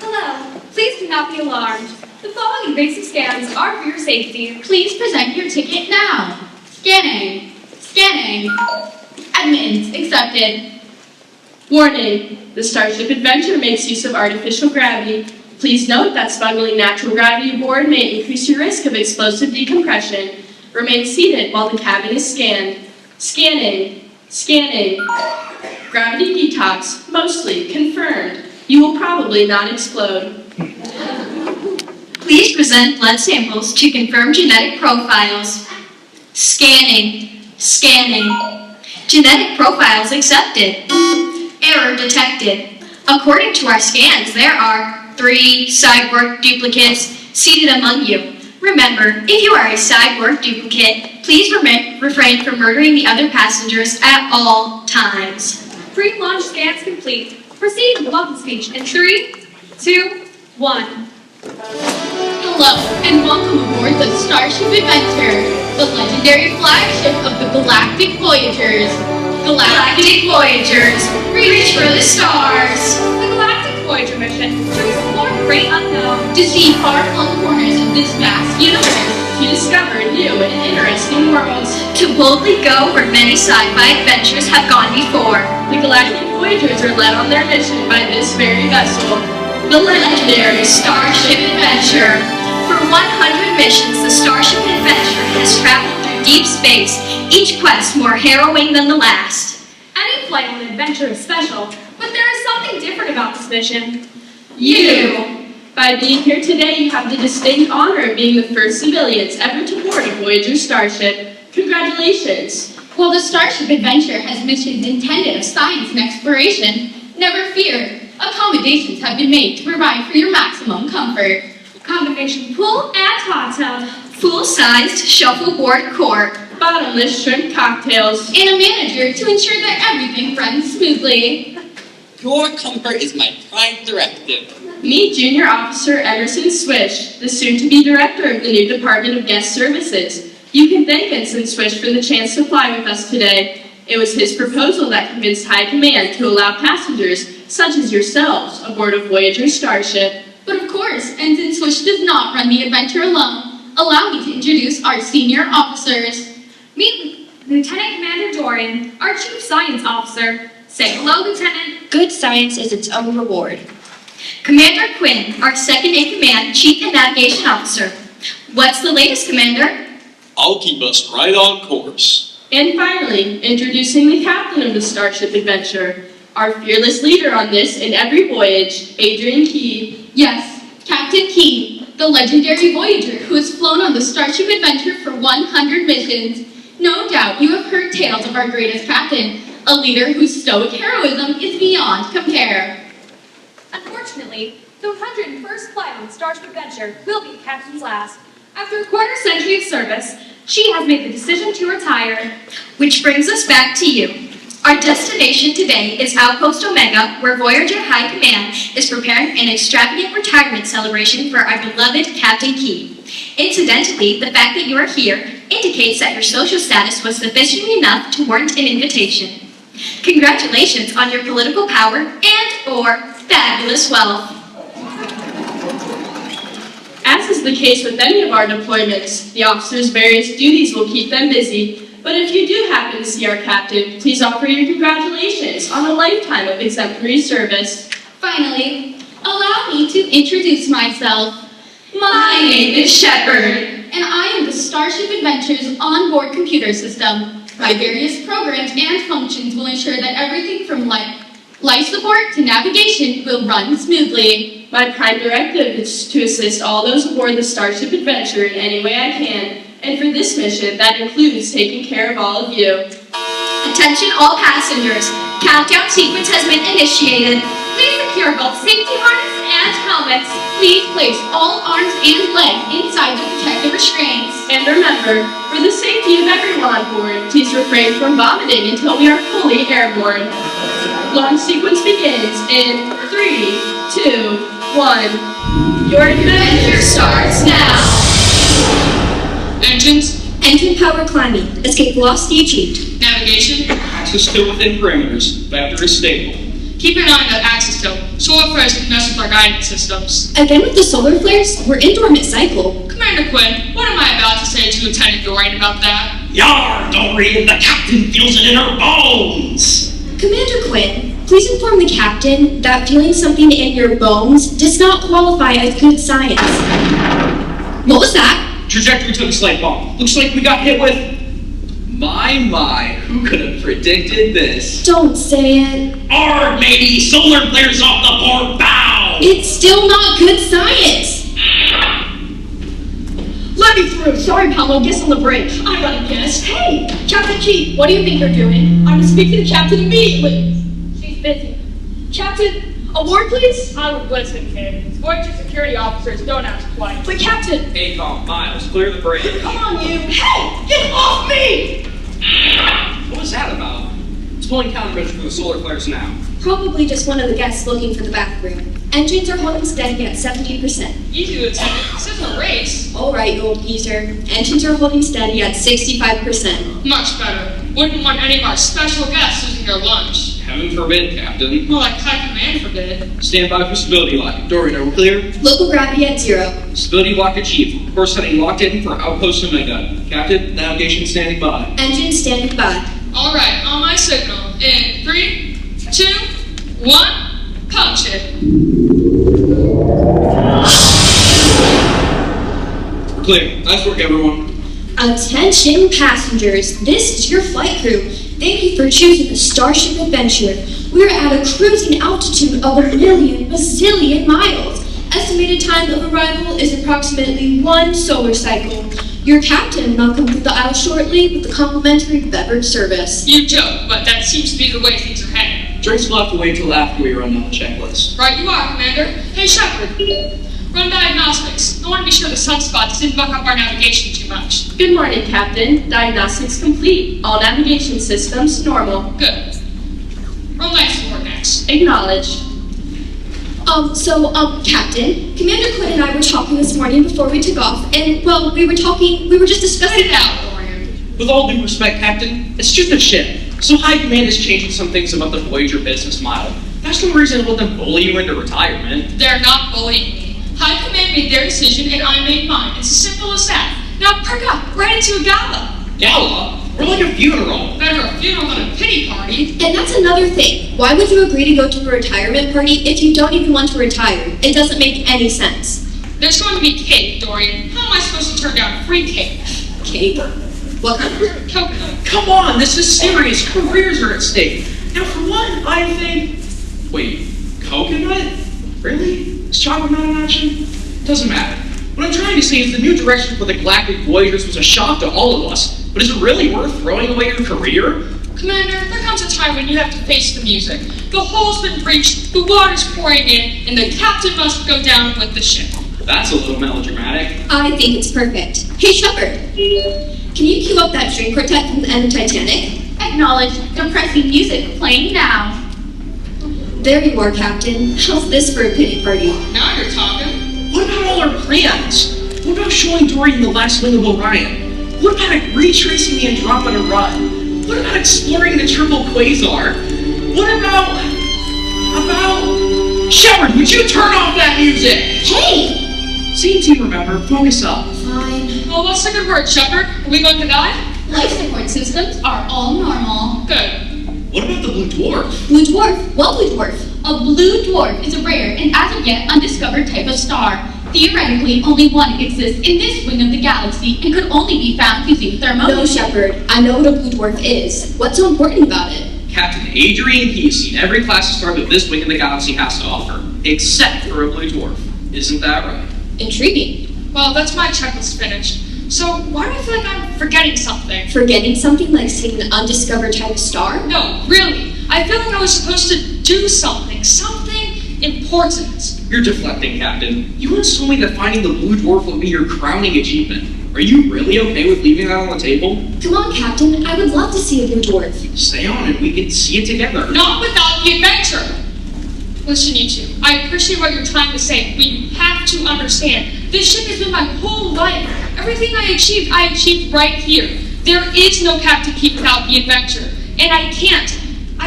Hello. Please do not be alarmed. The following invasive scans are for your safety. Please present your ticket now. Scanning. Scanning. Admittance accepted. Warning, the Starship Adventure makes use of artificial gravity. Please note that smuggling natural gravity aboard may increase your risk of explosive decompression. Remain seated while the cabin is scanned. Scanning. Scanning. Gravity detox, mostly confirmed. You will probably not explode. Please present blood samples to confirm genetic profiles. Scanning. Scanning. Genetic profiles accepted. Error detected. According to our scans, there are 3 cyborg duplicates seated among you. Remember, if you are a cyborg duplicate, please refrain from murdering the other passengers at all times. Pre-launch scans complete. Proceed with welcome speech in 3, 2, 1. Hello, and welcome aboard the Starship Adventure, the legendary flagship of the Galactic Voyagers. Galactic Voyagers, reach for the stars. The Galactic Voyager mission to explore the great unknown. To see far-flung corners of this vast universe. To discover new and interesting worlds. To boldly go where many sci-fi adventures have gone before. The Galactic Voyagers are led on their mission by this very vessel, The legendary Starship Adventure. For 100 missions, the Starship Adventure has traveled through deep space, each quest more harrowing than the last. Any flight on an adventure is special, but there is something different about this mission. You! By being here today, you have the distinct honor of being the first civilians ever to board a Voyager starship. Congratulations! While the Starship Adventure has missions intended of science and exploration, never fear. Accommodations have been made to provide for your maximum comfort. Combination pool and hot tub. Full-sized shuffleboard court. Bottomless shrimp cocktails. And a manager to ensure that everything runs smoothly. Your comfort is my prime directive. Meet Junior Officer Emerson Swish, the soon-to-be director of the new Department of Guest Services. You can thank Ensign Swish for the chance to fly with us today. It was his proposal that convinced High Command to allow passengers, such as yourselves, aboard a Voyager starship. But of course, Ensign Swish does not run the adventure alone. Allow me to introduce our senior officers. Meet Lieutenant Commander Dorian, our Chief Science Officer. Say hello, Lieutenant. Good science is its own reward. Commander Quinn, our second-in-command Chief and Navigation Officer. What's the latest, Commander? I'll keep us right on course. And finally, introducing the captain of the Starship Adventure, our fearless leader on this and every voyage, Adrian Key. Yes, Captain Key, the legendary Voyager who has flown on the Starship Adventure for 100 missions. No doubt you have heard tales of our greatest captain, a leader whose stoic heroism is beyond compare. Unfortunately, the 101st flight on the Starship Adventure will be the captain's last. After a quarter-century of service, she has made the decision to retire. Which brings us back to you. Our destination today is Outpost Omega, where Voyager High Command is preparing an extravagant retirement celebration for our beloved Captain Key. Incidentally, the fact that you are here indicates that your social status was sufficient enough to warrant an invitation. Congratulations on your political power and/or fabulous wealth. As is the case with any of our deployments, the officers' various duties will keep them busy. But if you do happen to see our captain, please offer your congratulations on a lifetime of exemplary service. Finally, allow me to introduce myself. My name is Shepard, and I am the Starship Adventure's onboard computer system. My various programs and functions will ensure that everything from life support to navigation will run smoothly. My prime directive is to assist all those aboard the Starship Adventure in any way I can. And for this mission, that includes taking care of all of you. Attention all passengers. Countdown sequence has been initiated. Please secure both safety harness and helmets. Please place all arms and legs inside the protective restraints. And remember, for the safety of everyone on board, please refrain from vomiting until we are fully airborne. Launch sequence begins in 3, 2, 1. Your adventure starts now! Engines, Engine power climbing. Escape velocity achieved. navigation, access still within perimeters. Vector is stable. Keep an eye on that axis though. Solar flares can mess with our guidance systems. Again with the solar flares? We're in dormant cycle. Commander Quinn, what am I about to say to Lieutenant Dorian about that? Yar, Dorian, the captain feels it in her bones! Commander Quinn, please inform the captain that feeling something in your bones does not qualify as good science. What was that? Trajectory took a slight bump. Looks like we got hit with... My, who could have predicted this? Don't say it. Arg, matey, solar flares off the board, bow! It's still not good science. Let me through. Sorry, Pablo. Guess on the break. I got a guess. Hey, Captain Key, what do you think you're doing? I'm to speak to the captain immediately. She's busy. Captain, a word, please? I would listen, kid. Voyager security officers don't ask twice. But Captain, ACOM, Miles, clear the bridge. come on, you. Hey, get off me! What was that about? It's pulling countermeasures for the solar flares now. Probably just one of the guests looking for the bathroom. Engines are holding steady at 70%. Easy, Lieutenant. This isn't a race. All right, you old geezer. Engines are holding steady at 65%. Much better. Wouldn't want any of our special guests losing their lunch. Heaven forbid, Captain. More like High Command forbid. Stand by for stability lock. Dorian, are we clear? Local gravity at 0. Stability lock achieved. Course heading locked in for Outpost Omega. Captain, navigation standing by. Engine standing by. All right, on my signal. In 3, 2, 1, punch it. We're clear. Nice work, everyone. Attention passengers, this is your flight crew. Thank you for choosing the Starship Adventure. We're at a cruising altitude of 1,000,000 bazillion miles. Estimated time of arrival is approximately 1 solar cycle. Your captain will come through the aisle shortly with a complimentary beverage service. You joke, but that seems to be the way things are heading. Drinks will have to wait till after we run down the checklist. Right you are, Commander. Hey, Shepard. Run diagnostics. I want to be sure the sunspots didn't buck up our navigation too much. Good morning, Captain. Diagnostics complete. All navigation systems normal. Good. Run life support next. Acknowledged. Captain, Commander Quinn and I were talking this morning before we took off, and, well, we were just Cut discussing it out, Dorian. With all due respect, Captain, it's just a ship. So High Command is changing some things about the Voyager business model. That's no reason to let them bully you into retirement. They're not bullying me. High Command made their decision and I made mine. It's as simple as that. Now perk up, right into a gala. Gala? We're like a funeral. Better a funeral than a pity party. And that's another thing. Why would you agree to go to a retirement party if you don't even want to retire? It doesn't make any sense. There's going to be cake, Dorian. How am I supposed to turn down free cake? Cake? What kind? Coconut. Come on, this is serious. Careers are at stake. Now, for one, I think... Wait, coconut? Really? Is chocolate not an option? Doesn't matter. What I'm trying to say is the new direction for the Galactic Voyagers was a shock to all of us. But is it really worth throwing away your career? Commander, there comes a time when you have to face the music. The hole's been breached, the water's pouring in, and the captain must go down with the ship. That's a little melodramatic. I think it's perfect. Hey, Shepard, can you cue up that string quartet from the end of Titanic? Acknowledge depressing music playing now. There you are, Captain. How's this for a pity party? Now you're talking. What about all our plans? What about showing Dorian the last wing of Orion? What about retracing the Andromeda run? What about exploring the triple quasar? What about... Shepard, would you turn off that music? Hey! Same team, remember. Focus up. Fine. Well, what's the good word, Shepard? Are we going to die? Life support systems are all normal. Good. What about the blue dwarf? Blue dwarf? What blue dwarf? A blue dwarf is a rare and as of yet undiscovered type of star. Theoretically, only one exists in this wing of the galaxy and could only be found using thermometry. No, Shepard. I know what a blue dwarf is. What's so important about it? Captain Adrian Key's seen every class of star that this wing of the galaxy has to offer, except for a blue dwarf. Isn't that right? Intriguing. Well, that's my checklist finished. So, why do I feel like I'm forgetting something? Forgetting something like seeing an undiscovered type of star? No, really. I feel like I was supposed to do something important. You're deflecting, Captain. You once told me that finding the blue dwarf would be your crowning achievement. Are you really okay with leaving that on the table? Come on, Captain. I would love to see a blue dwarf. Stay on and we can see it together. Not without the adventure. Listen, you two. I appreciate what you're trying to say, but you have to understand. This ship has been my whole life. Everything I achieved right here. There is no Captain Key without the adventure. And I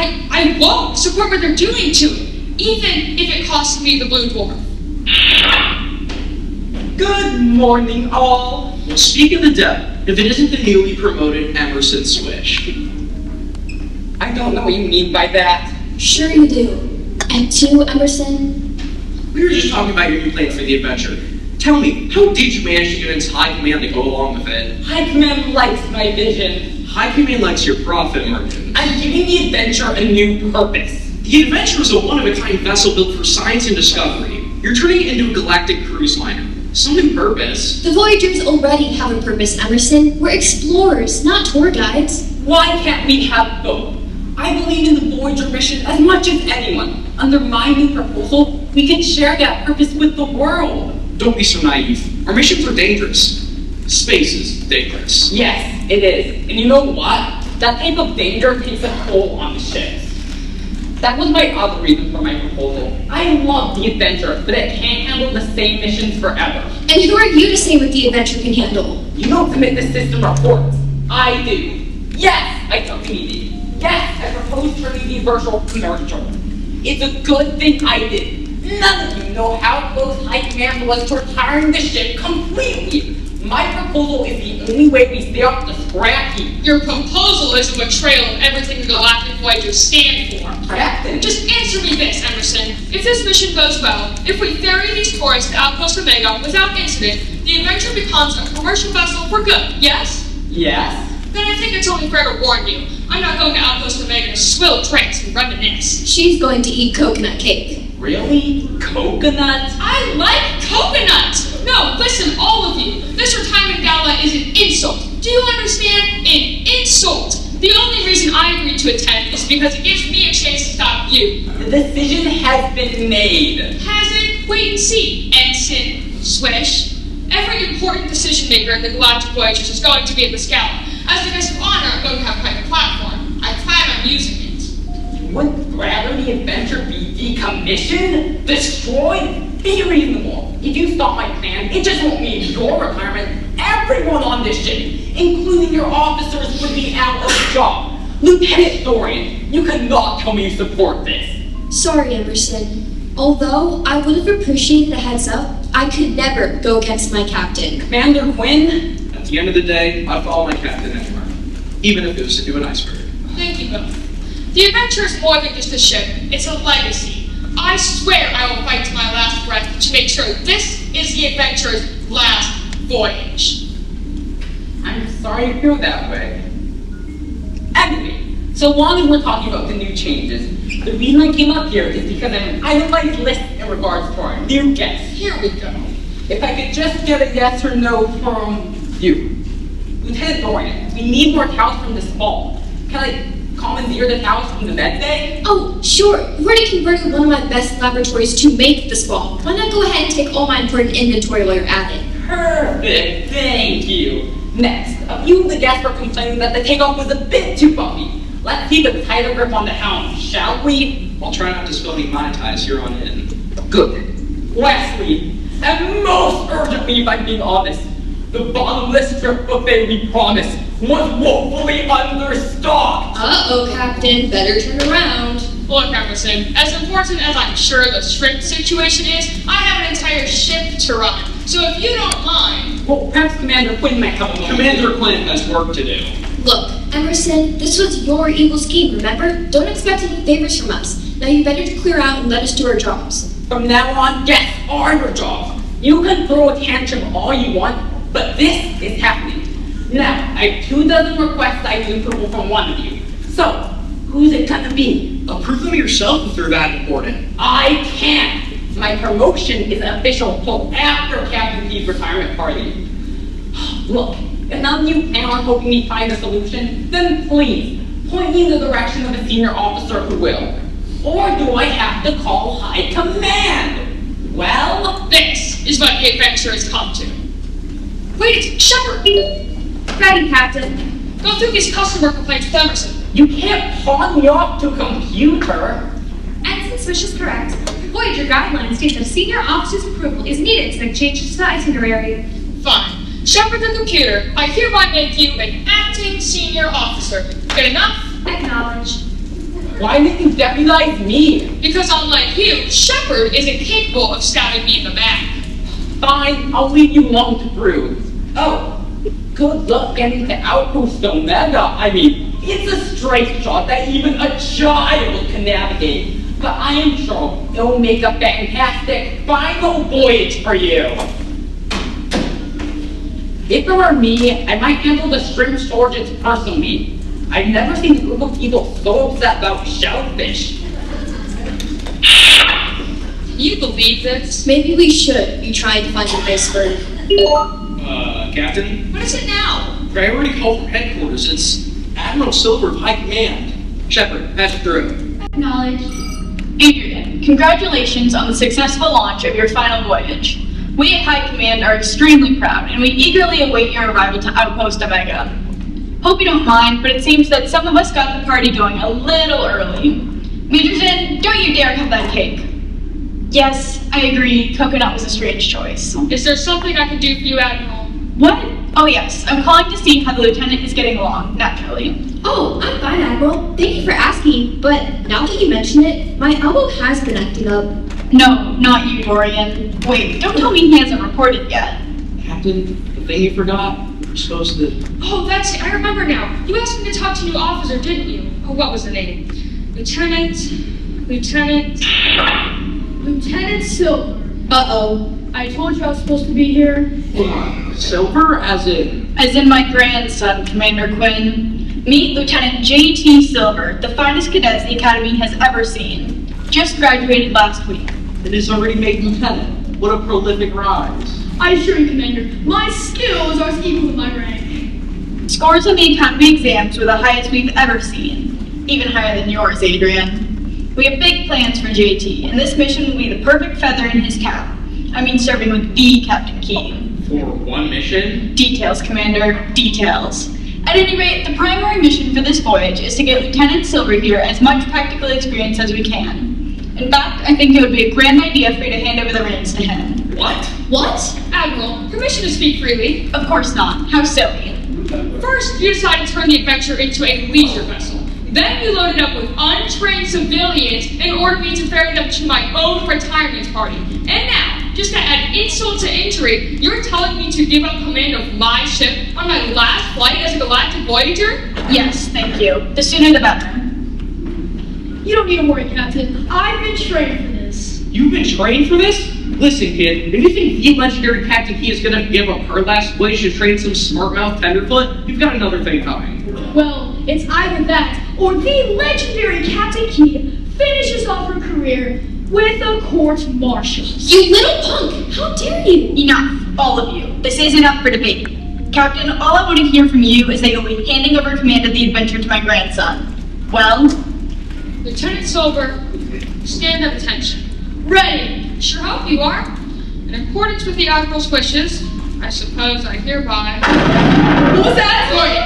I won't support what they're doing to it, even if it costs me the Blue Dwarf. Good morning, all. Well, speak of the devil, if it isn't the newly promoted Emerson Swish. I don't know what you mean by that. Sure you do. At 2, Emerson? We were just talking about your new plan for the adventure. Tell me, how did you manage to convince High Command to go along with it? High Command likes my vision. High Command likes your profit margin. I'm giving the adventure a new purpose. The adventure is a one-of-a-kind vessel built for science and discovery. You're turning it into a galactic cruise liner. Some new purpose. The Voyagers already have a purpose, Emerson. We're explorers, not tour guides. Why can't we have both? I believe in the Voyager mission as much as anyone. Under my new proposal, we can share that purpose with the world. Don't be so naive. Our missions are dangerous. Space is dangerous. Yes, it is. And you know what? That type of danger takes a toll on the ships. That was my other reason for my proposal. I love the adventure, but it can't handle the same missions forever. And who are you to say what the adventure can handle? You don't submit the system reports. I do. Yes, I took meeting. Yes, I proposed turning the virtual commercial. It's a good thing I did. None of you know how close High Command was to retiring the ship completely. My proposal is the only way we stay off the scrap heap. Your proposal is a betrayal of everything the Galactic Voyagers stand for. Captain, Just answer me this, Emerson. If this mission goes well, if we ferry these tourists to Outpost Omega without incident, the adventure becomes a commercial vessel for good, yes? yes. Then I think it's only fair to warn you. I'm not going to Outpost Omega to swill drinks and reminisce. She's going to eat coconut cake. Really? Coconut? I like coconut! No, listen, all of you. This retirement gala is an insult. Do you understand? An insult! The only reason I agreed to attend is because it gives me a chance to stop you. The decision has been made. Has it? Wait and see. Ensign, Swish. Every important decision maker in the Galactic Voyagers is going to be at this gala. As the guest of honor, I'm going to have quite a platform. I plan on using it. Would rather the adventure be decommissioned? Destroyed? Be reasonable. If you stop my plan, it just won't mean your retirement. Everyone on this ship, including your officers, would be out of a job. Lieutenant Dorian, you cannot tell me you support this. Sorry, Emerson. Although I would have appreciated a heads up, I could never go against my captain. Commander Quinn? At the end of the day, I follow my captain anywhere. Even if it was to do an iceberg. Thank you both. The adventure is more than just a ship. It's a legacy. I swear I will fight to my last breath to make sure this is the adventure's last voyage. I'm sorry you feel that way. Anyway, so long as we're talking about the new changes, the reason I came up here is because I have an itemized list in regards to our new guests. Here we go. If I could just get a yes or no from you. Lieutenant Dorian, we need more towels from this fall. Can I commandeer the towels from the med bay? Oh, sure. We've already converted one of my best laboratories to make this ball. Why not go ahead and take all my important inventory while you're at it? Perfect, thank you. Next, a few of the guests were complaining that the takeoff was a bit too bumpy. Let's keep a tighter grip on the helm, shall we? I'll try not to spill any Mai Tais here on in. Good. Lastly, and most urgently if I'm being honest, the bottomless strip buffet we promised was woefully understocked. Uh-oh, Captain. Better turn around. Look, Emerson, as important as I'm sure the shrimp situation is, I have an entire ship to run. So if you don't mind... Well, perhaps Commander Quinn might help. Commander Quinn has work to do. Look, Emerson, this was your evil scheme, remember? Don't expect any favors from us. Now you better to clear out and let us do our jobs. From now on, guests are your job. You can throw a tantrum all you want, but this is happening. Now, I have 24 requests I need approval from one of you. So, who's it gonna be? Approve them yourself if they're that important. I can't. My promotion is official till after Captain P's retirement party. Look, if none of you plan on helping me find a solution, then please, point me in the direction of a senior officer who will. Or do I have to call High Command? Well, This is what the adventure has come to. Wait, Shepard! Ready, Captain. Go through these customer complaints with Emerson. you can't pawn me off to a computer. Ensign Swish is correct. Voyager guidelines state that a senior officer's approval is needed to make changes to the itinerary. Fine. Shepard the computer, I hereby make you an acting senior officer. Good enough? Acknowledged. why didn't you deputize me? Because unlike you, Shepard isn't capable of stabbing me in the back. Fine, I'll leave you alone to bruise. Oh, good luck getting to Outpost Omega. I mean, it's a straight shot that even a child can navigate. But I am sure it'll make a fantastic final voyage for you. If it were me, I might handle the shrimp shortages personally. I've never seen a group of people so upset about shellfish. Can you believe this? Maybe we should be trying to find an iceberg. Captain? What is it now? Priority call from headquarters. It's Admiral Silver of High Command. Shepard, patch it through. Acknowledged. Adrian, congratulations on the successful launch of your final voyage. We at High Command are extremely proud, and we eagerly await your arrival to Outpost Omega. Hope you don't mind, but it seems that some of us got the party going a little early. Major Zen, don't you dare cut that cake. Yes, I agree, coconut was a strange choice. Is there something I can do for you, Admiral? What? Oh yes, I'm calling to see how the lieutenant is getting along, naturally. Oh, I'm fine, Admiral. Thank you for asking, but now that you mention it, my elbow has been acting up. No, not you, Dorian. Wait, don't tell me he hasn't reported yet. Captain, the thing you forgot, we're supposed to... Oh, that's it. I remember now. You asked me to talk to a new officer, didn't you? Oh, what was the name? Lieutenant Silver. Uh-oh. I told you I was supposed to be here. Silver, as in... As in my grandson, Commander Quinn. Meet Lieutenant J.T. Silver, the finest cadet the Academy has ever seen. Just graduated last week. It is already made lieutenant. What a prolific rise. I assure you, Commander, my skills are equal to my rank. Scores on the Academy exams were the highest we've ever seen. Even higher than yours, Adrian. We have big plans for JT, and this mission will be the perfect feather in his cap. I mean serving with the Captain Key. For one mission? Details, Commander, details. At any rate, the primary mission for this voyage is to get Lieutenant Silver here as much practical experience as we can. In fact, I think it would be a grand idea for you to hand over the reins to him. What? What? Admiral, permission to speak freely. Of course not. How silly. First, you decided to turn the adventure into a leisure vessel. Then you loaded up with untrained civilians and ordered me to ferry them to my own retirement party. And now, just to add insult to injury, you're telling me to give up command of my ship on my last flight as a galactic voyager? Yes, thank you. The sooner the better. You don't need to worry, Captain. I've been trained for this. You've been trained for this? Listen, kid, if you think the legendary Captain Key is gonna give up her last voyage to train some smart-mouthed tenderfoot, you've got another thing coming. Well, it's either that or the legendary Captain Key finishes off her career with a court-martial. You little punk! How dare you? Enough, all of you. This isn't up for debate. Captain, all I want to hear from you is that you'll be handing over command of the adventure to my grandson. Well? Lieutenant Silver, stand at attention. Ready! Sure hope you are. In accordance with the Admiral's wishes, I suppose I hereby... What was that? Wait.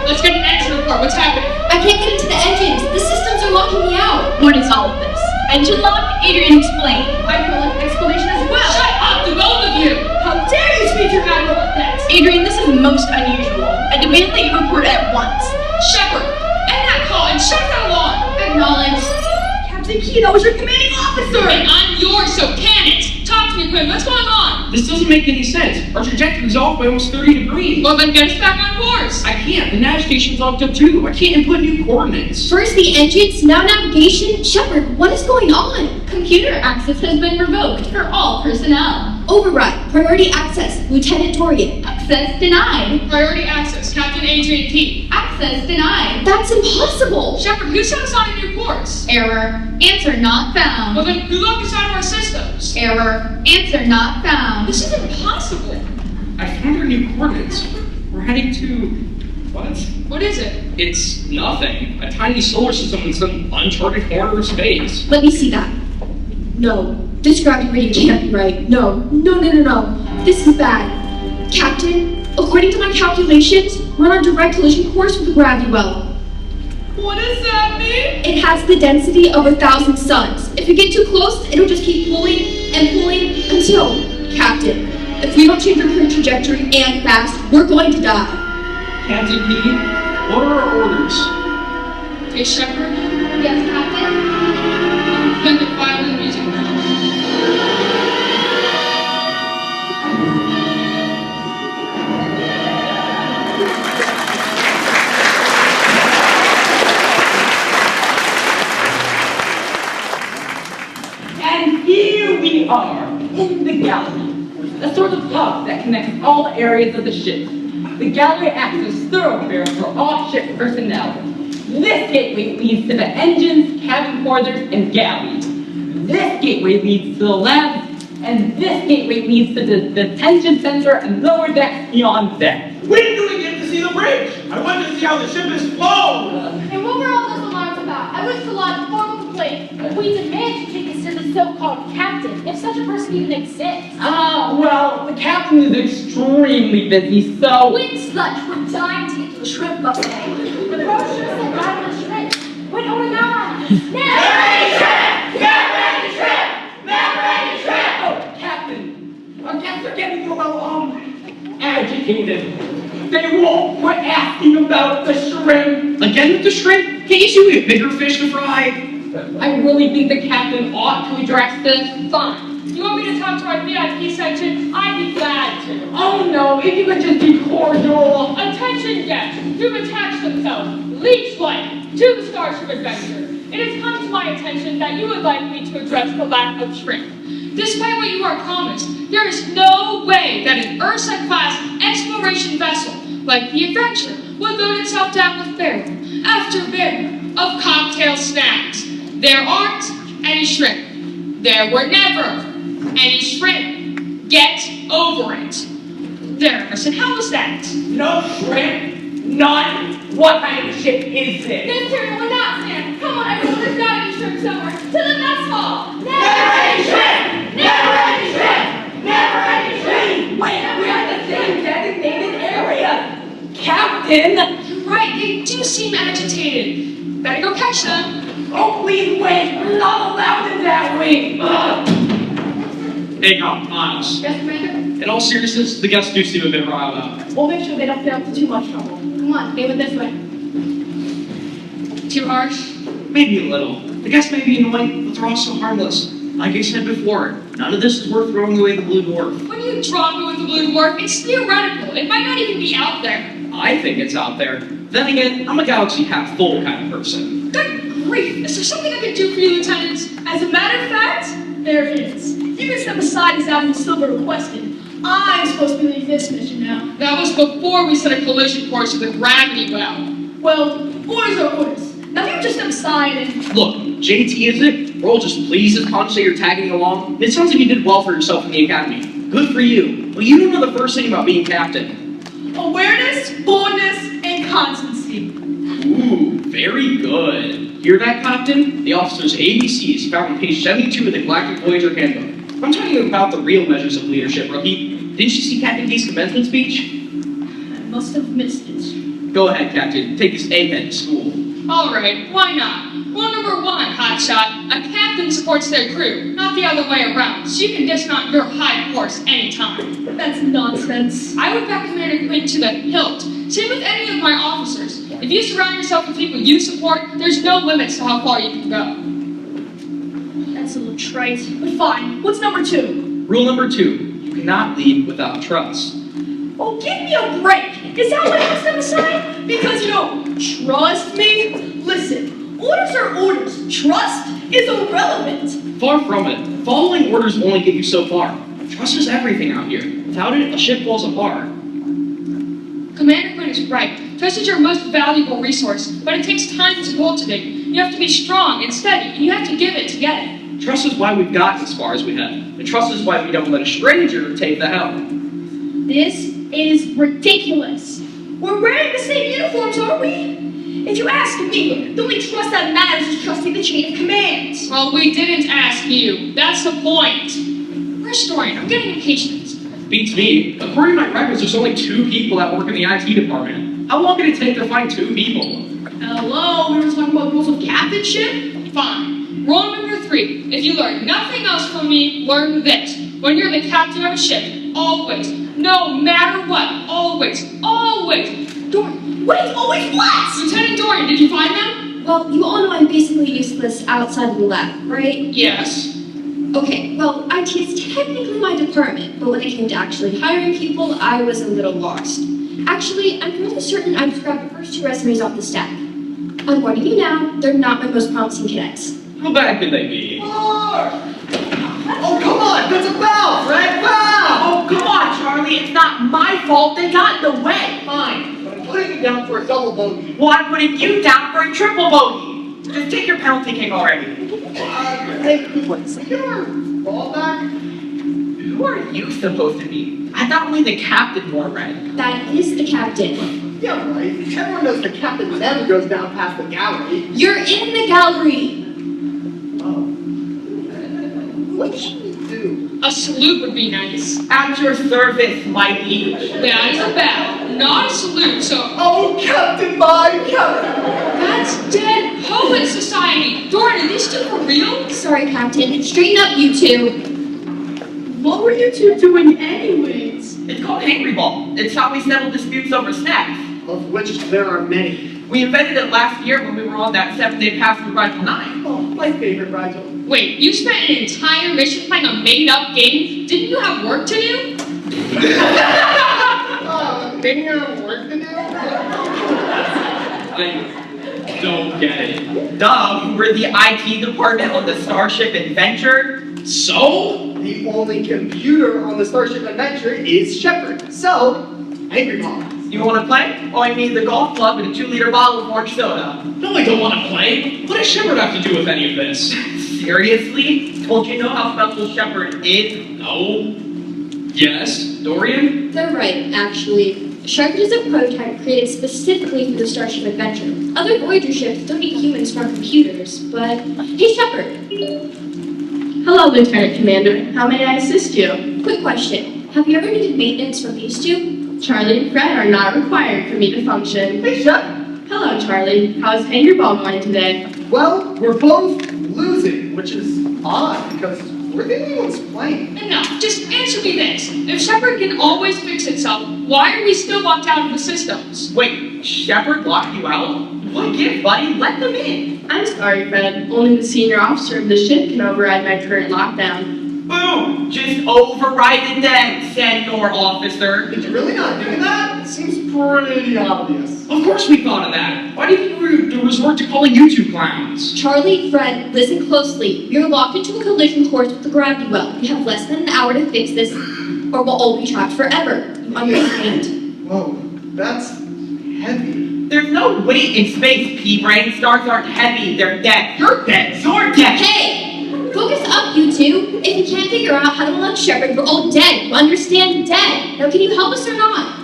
Let's get an engine report. What's happening? I can't get into the engines. The systems are locking me out. What is all of this? Engine lock? Adrian, explain. I'd like an explanation as well. Shut up, the both of you! How dare you speak to your Admiral like that? Adrian, this is most unusual. I demand that you report at once. Shepard, end that call and shut that alarm. Acknowledged. Captain Key, that was your commanding officer! And I'm yours, so can it! Talk to me, Quinn. What's going on? This doesn't make any sense. Our trajectory's off by almost 30 degrees. Well, then get us back on course. I can't. The nav station's locked up too. I can't input new coordinates. First the engines, now navigation. Shepard, what is going on? Computer access has been revoked for all personnel. Override. Priority access. Lieutenant Dorian. Access denied. Priority access, Captain Adrian Key. Access denied. That's impossible. Shepard, who set us on a new course? Error. Answer not Well, found. then who locked us out of our systems? Error. Answer not found. This is impossible. I found our new coordinates. We're heading to... What? What is it? It's nothing. A tiny solar system in some uncharted corner of space. Let me see that. No. This gravity reading can't be right. No. This is bad. Captain, according to my calculations, we're on a direct collision course with the gravity well. What does that mean? It has the density of 1,000 suns. If you get too close, it'll just keep pulling and pulling until, Captain, if we don't change our current trajectory and fast, we're going to die. Captain Key, what are our orders? Okay, Shepard, Yes, Captain? Then the violin music. And here we are, in the gallery, a sort of hub that connects all the areas of the ship. The gallery acts as thoroughfare for all ship personnel. This gateway leads to the engines, cabin quarters, and galleys. This gateway leads to the labs, and this gateway leads to the detention center and lower decks beyond deck. When do we get to see the bridge? I want to see how the ship is flown. And what were all those alarms about? I wish to lodge a formal complaint. We demand to take us to the so-called captain, if such a person even exists. Well, the captain is extremely busy, so... Wind sludge, we're dying to get to the shrimp buffet. The brochure said ride on shrimp. Wait, oh my god! Oh, Captain, our guests are getting a little, agitated. They won't quit asking about the shrimp. Again with the shrimp? Can't you see we have bigger fish to fry? I really think the captain ought to address this. Fine. You want me to talk to our VIP section? I'd be glad to. Oh no, if you could just be cordial. Attention guests who've attached themselves leech-like to the Starship Adventure. It has come to my attention that you would like me to address the lack of shrimp. Despite what you are promised, there is no way that an Ursa-class exploration vessel like the Adventure would load itself down with barrel after barrel of cocktail snacks. There aren't any shrimp. There were never any shrimp. Get over it. There, Emerson, how was that? No shrimp? None? What kind of ship is this? This turn will not stand. Come on, everyone, there's gotta be shrimp somewhere. To the mess hall. Never any shrimp! Never any shrimp! Never any shrimp! Wait, we're in the same designated area! Captain! You're right, they do seem agitated. Better go catch them. Oh, please wait! We're not allowed in that wing! Ugh. Hey, Miles. Yes, Commander? In all seriousness, the guests do seem a bit riled up. We'll make sure they don't get up to too much trouble. Come on, leave it this way. Too harsh? Maybe a little. The guests may be annoying, but they're also harmless. Like I said before, none of this is worth throwing away the blue dwarf. When you drop it with the blue dwarf, it's theoretical. It might not even be out there. I think it's out there. Then again, I'm a galaxy half full kind of person. Good grief! Is there something I can do for you, Lieutenant? As a matter of fact, there it is. You can step aside as Admiral Silver requested. I'm supposed to lead this mission now. That was before we set a collision course with the gravity well. Well, orders are orders. Now if you just step aside and... Look, JT is it? We're all just pleased as punch that you're tagging along. It sounds like you did well for yourself in the academy. Good for you. But you don't know the first thing about being captain. Awareness, boldness, and constancy. Ooh, very good. Hear that, Captain? The officer's ABCs found on page 72 of the Galactic Voyager Handbook. I'm talking about the real measures of leadership, rookie. Didn't you see Captain D's commencement speech? I must have missed it. Go ahead, Captain. Take this A-head to school. Alright, why not? Rule number 1, hotshot. A captain supports their crew, not the other way around, so you can dismount your high horse anytime. That's nonsense. I would back Commander Quinn to the hilt. Same with any of my officers. If you surround yourself with people you support, there's no limits to how far you can go. That's a little trite. But fine. What's number 2? Rule number 2. You cannot lead without trust. Oh, give me a break. Is that why you step aside? Because you don't trust me? Listen, orders are orders. Trust is irrelevant. Far from it. Following orders only get you so far. Trust is everything out here. Without it, a ship falls apart. Commander Quinn is right. Trust is your most valuable resource, but it takes time to cultivate. You have to be strong and steady, and you have to give it to get it. Trust is why we've gotten as far as we have. And trust is why we don't let a stranger take the helm. This is ridiculous. We're wearing the same uniforms, aren't we? If you ask me, the only trust that matters is trusting the chain of command. Well, we didn't ask you. That's the point. Where's Dorian? I'm getting impatient. Beats me. According to my records, there's only 2 people that work in the IT department. How long can it take to find 2 people? Hello, we were talking about rules of captainship? Fine. Rule number 3. If you learn nothing else from me, learn this. When you're the captain of a ship, always, no matter what, always, Dorian. Wait, always what? Lieutenant Dorian, did you find them? Well, you all know I'm basically useless outside of the lab, right? Yes. Okay, well, IT is technically my department, but when it came to actually hiring people, I was a little lost. Actually, I'm fairly certain I just grabbed the first 2 resumes off the stack. I'm warning you now, they're not my most promising cadets. How bad could they be? Oh, come on! That's a foul, Fred! Foul! Oh, come on, Charlie. It's not my fault. They got in the way. Fine, but I'm putting you down for a double bogey. Well, I'm putting you down for a triple bogey. Just take your penalty kick already. Hey, get our ball back. Who are you supposed to be? I thought only the captain wore red. That is the captain. Yeah, right. Everyone knows the captain never goes down past the gallery. You're in the gallery! Oh. What should we do? A salute would be nice. At your service, my liege. That is a bow, not a salute, so... Oh, Captain, my Captain! That's Dead Poet Society! Dorian, are these two for real? Sorry, Captain. Straighten up, you two. What were you two doing anyways? It's called Hangry Ball. It's how we settle disputes over snacks. Of which there are many. We invented it last year when we were on that 7-day pass through Rigel 9. Oh, my favorite Rigel. Wait, you spent an entire mission playing a made-up game? Didn't you have work to do? Maybe you have work to do? I don't get it. Duh, we're the IT department on the Starship Adventure. So? The only computer on the Starship Adventure is Shepard. So, Angry Ball. You want to play? Oh, I need the golf club and a 2-liter bottle of orange soda. No, I don't want to play. What does Shepard have to do with any of this? Seriously? Don't you know how special Shepard is? No. Yes, Dorian? They're right, actually. Shepard is a prototype created specifically for the Starship Adventure. Other Voyager ships don't need humans from computers, but... Hey, Shepard! Hello, Lieutenant Commander. How may I assist you? Quick question. Have you ever needed maintenance from these two? Charlie and Fred are not required for me to function. Hey, Shep. Hello, Charlie. How's Hangry Ball going today? Well, we're both losing, which is odd because we're the only ones playing. And no, just answer me this. If Shepard can always fix itself, why are we still locked out of the systems? Wait, Shepard locked you out? What gift, buddy? Let them in. I'm sorry, Fred. Only the senior officer of the ship can override my current lockdown. Boom! Just override it then, Senor Officer. Did you really not do that? It seems pretty obvious. Of course we thought of that. Why do you think we would resort to calling you two clowns? Charlie, Fred, listen closely. You're locked into a collision course with the gravity well. You have less than an hour to fix this, or we'll all be trapped forever. You understand? Whoa, that's heavy. There's no weight in space, P-Brain. Stars aren't heavy, they're dead. You're dead, you're dead! Hey! Focus up, you two. If you can't figure out how to launch Shepard, we're all dead. You understand? Dead. Now, can you help us or not?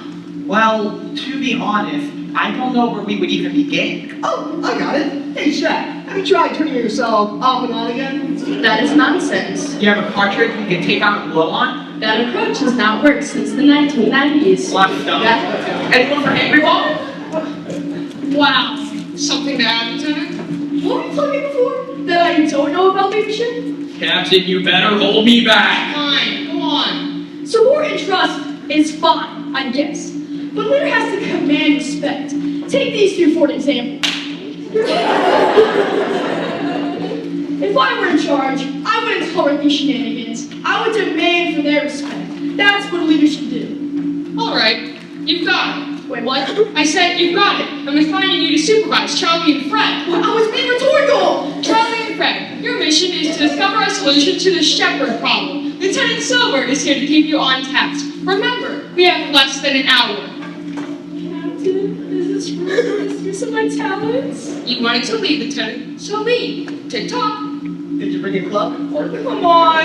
Well, to be honest, I don't know where we would even begin. Oh, I got it. Hey, Shaq, have you tried turning yourself off and on again? That is nonsense. Do you have a cartridge we can take out and blow on? That approach has not worked since the 1990s. Lots of stuff. Anyone for Angry Ball? Wow. Something to add, Lieutenant? What were you telling me before? That I don't know about leadership? Captain, you better hold me back. Fine, go on. Support and trust is fine, I guess. But a leader has to command respect. Take these two for an example. If I were in charge, I wouldn't tolerate these shenanigans. I would demand for their respect. That's what a leader should do. All right, you've got it. Wait, what? I said you've got it. I'm assigning you to supervise Charlie and Fred. Well, I was being rhetorical! Charlie and Fred, your mission is to discover a solution to the Shepard problem. Lieutenant Silver is here to keep you on task. Remember, we have less than an hour. Captain, is this real misuse of my talents? You wanted to lead, Lieutenant, so lead. Tick-tock. Did you bring a club? Come on!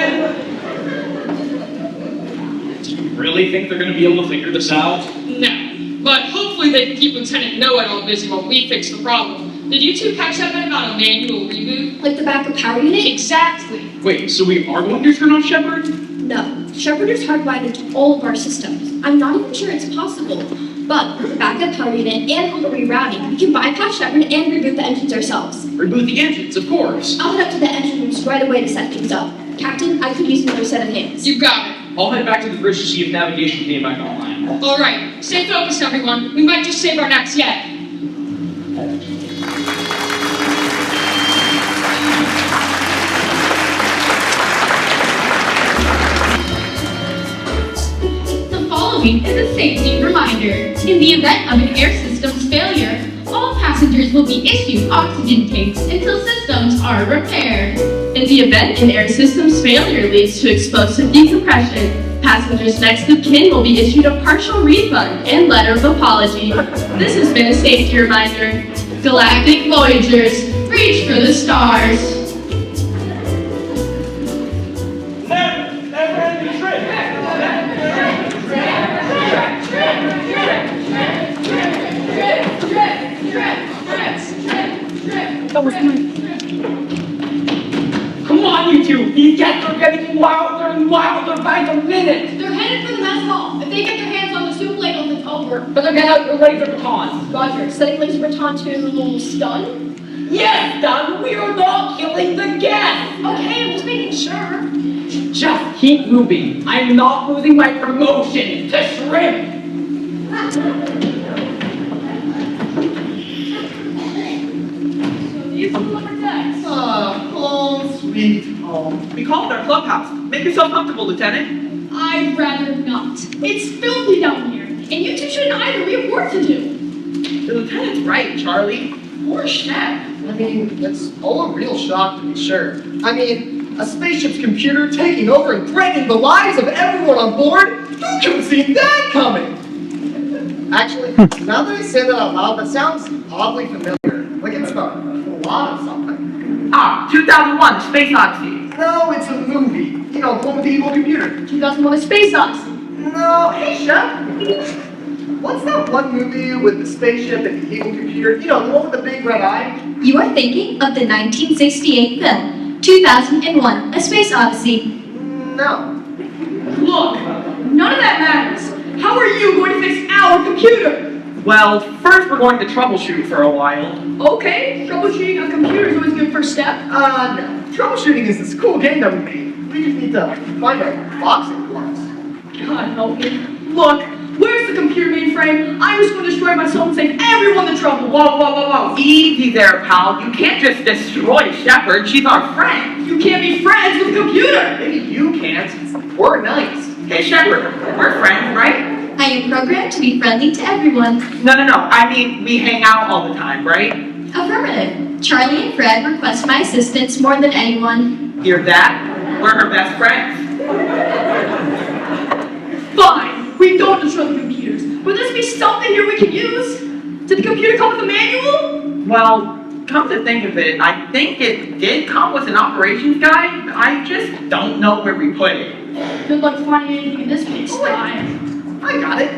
Do you really think they're going to be able to figure this out? No. But hopefully they can keep Lieutenant Know-It-All busy while we fix the problem. Did you two catch that about a manual reboot? Like the backup power unit? Exactly. Wait, so we are going to turn off Shepard? No. Shepard is hardwired into all of our systems. I'm not even sure it's possible. But with the backup power unit and all the rerouting, we can bypass Shepard and reboot the engines ourselves. Reboot the engines, of course. I'll head up to the engine rooms right away to set things up. Captain, I could use another set of hands. You got it. I'll head back to the bridge to see if navigation came back online. All right, stay focused, everyone. We might just save our necks yet. following is a safety reminder. In the event of an air systems failure, all passengers will be issued oxygen tanks until systems are repaired. In the event an air system's failure leads to explosive decompression, passengers next of kin will be issued a partial refund and letter of apology. This has been a safety reminder. Galactic Voyagers, reach for the stars. That was my... Come on, you two! These guests are getting wilder and wilder by the minute! They're headed for the mess hall. If they get their hands on the soup ladles, it's over. Better get out your laser batons! Roger, setting laser baton to stun? Yes, Don! We are not killing the guests! Okay, I'm just making sure. Just keep moving. I'm not losing my promotion to shrimp! Home sweet home. We call it our clubhouse. Make yourself comfortable, Lieutenant. I'd rather not. It's filthy down here, and you two shouldn't either. We have work to do. The Lieutenant's right, Charlie. Poor Shep. I mean, it's all a real shock to be sure. I mean, a spaceship's computer taking over and threatening the lives of everyone on board? Who could have seen that coming? Actually, now that I say that out loud, that sounds oddly familiar. Like it's a plot of something. Ah, 2001, Space Odyssey. No, it's a movie. You know, the one with the evil computer. 2001: A Space Odyssey. No, hey, Shep. What's that one movie with the spaceship and the evil computer? You know, the one with the big red eye? You are thinking of the 1968 film, 2001: A Space Odyssey. No. Look, none of that matters. How are you going to fix our computer? Well, first we're going to troubleshoot for a while. Okay, troubleshooting a computer is always a good first step. No. Troubleshooting is this cool game that we made. We just need to find our boxing gloves. God help me. Look, where's the computer mainframe? I'm just going to destroy myself and save everyone the trouble. Whoa. Easy there, pal. You can't just destroy Shepard. She's our friend. You can't be friends with a computer. Maybe you can't. We're nice. Hey, Shepard, we're friends, right? I am programmed to be friendly to everyone. No. I mean, we hang out all the time, right? Affirmative. Charlie and Fred request my assistance more than anyone. Hear that? We're her best friends. Fine, we don't destroy the computers. Will there be something here we can use? Did the computer come with a manual? Well, come to think of it, I think it did come with an operations guide. I just don't know where we put it. Good luck finding anything in this pigsty. I got it.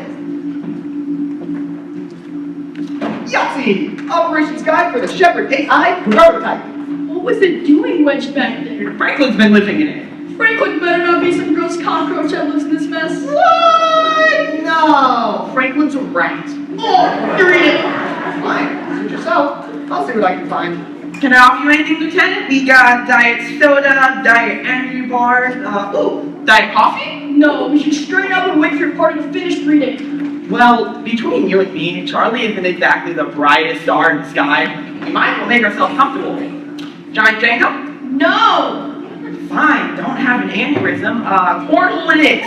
Yahtzee! Operations guide for the Shepard AI prototype. What was it doing wedged back there? Franklin's been living in it. Franklin better not be some gross cockroach that lives in this mess. What? No. Franklin's a rat. Oh, you're eating. Fine. Suit yourself. I'll see what I can find. Can I offer you anything, Lieutenant? We got diet soda, diet energy bars, diet coffee? No, we should straighten up and wait for your party to finish reading. Well, between you and me, Charlie isn't exactly the brightest star in the sky. We might as well make ourselves comfortable. Giant Django? No! Fine, don't have an aneurysm. Portal it is.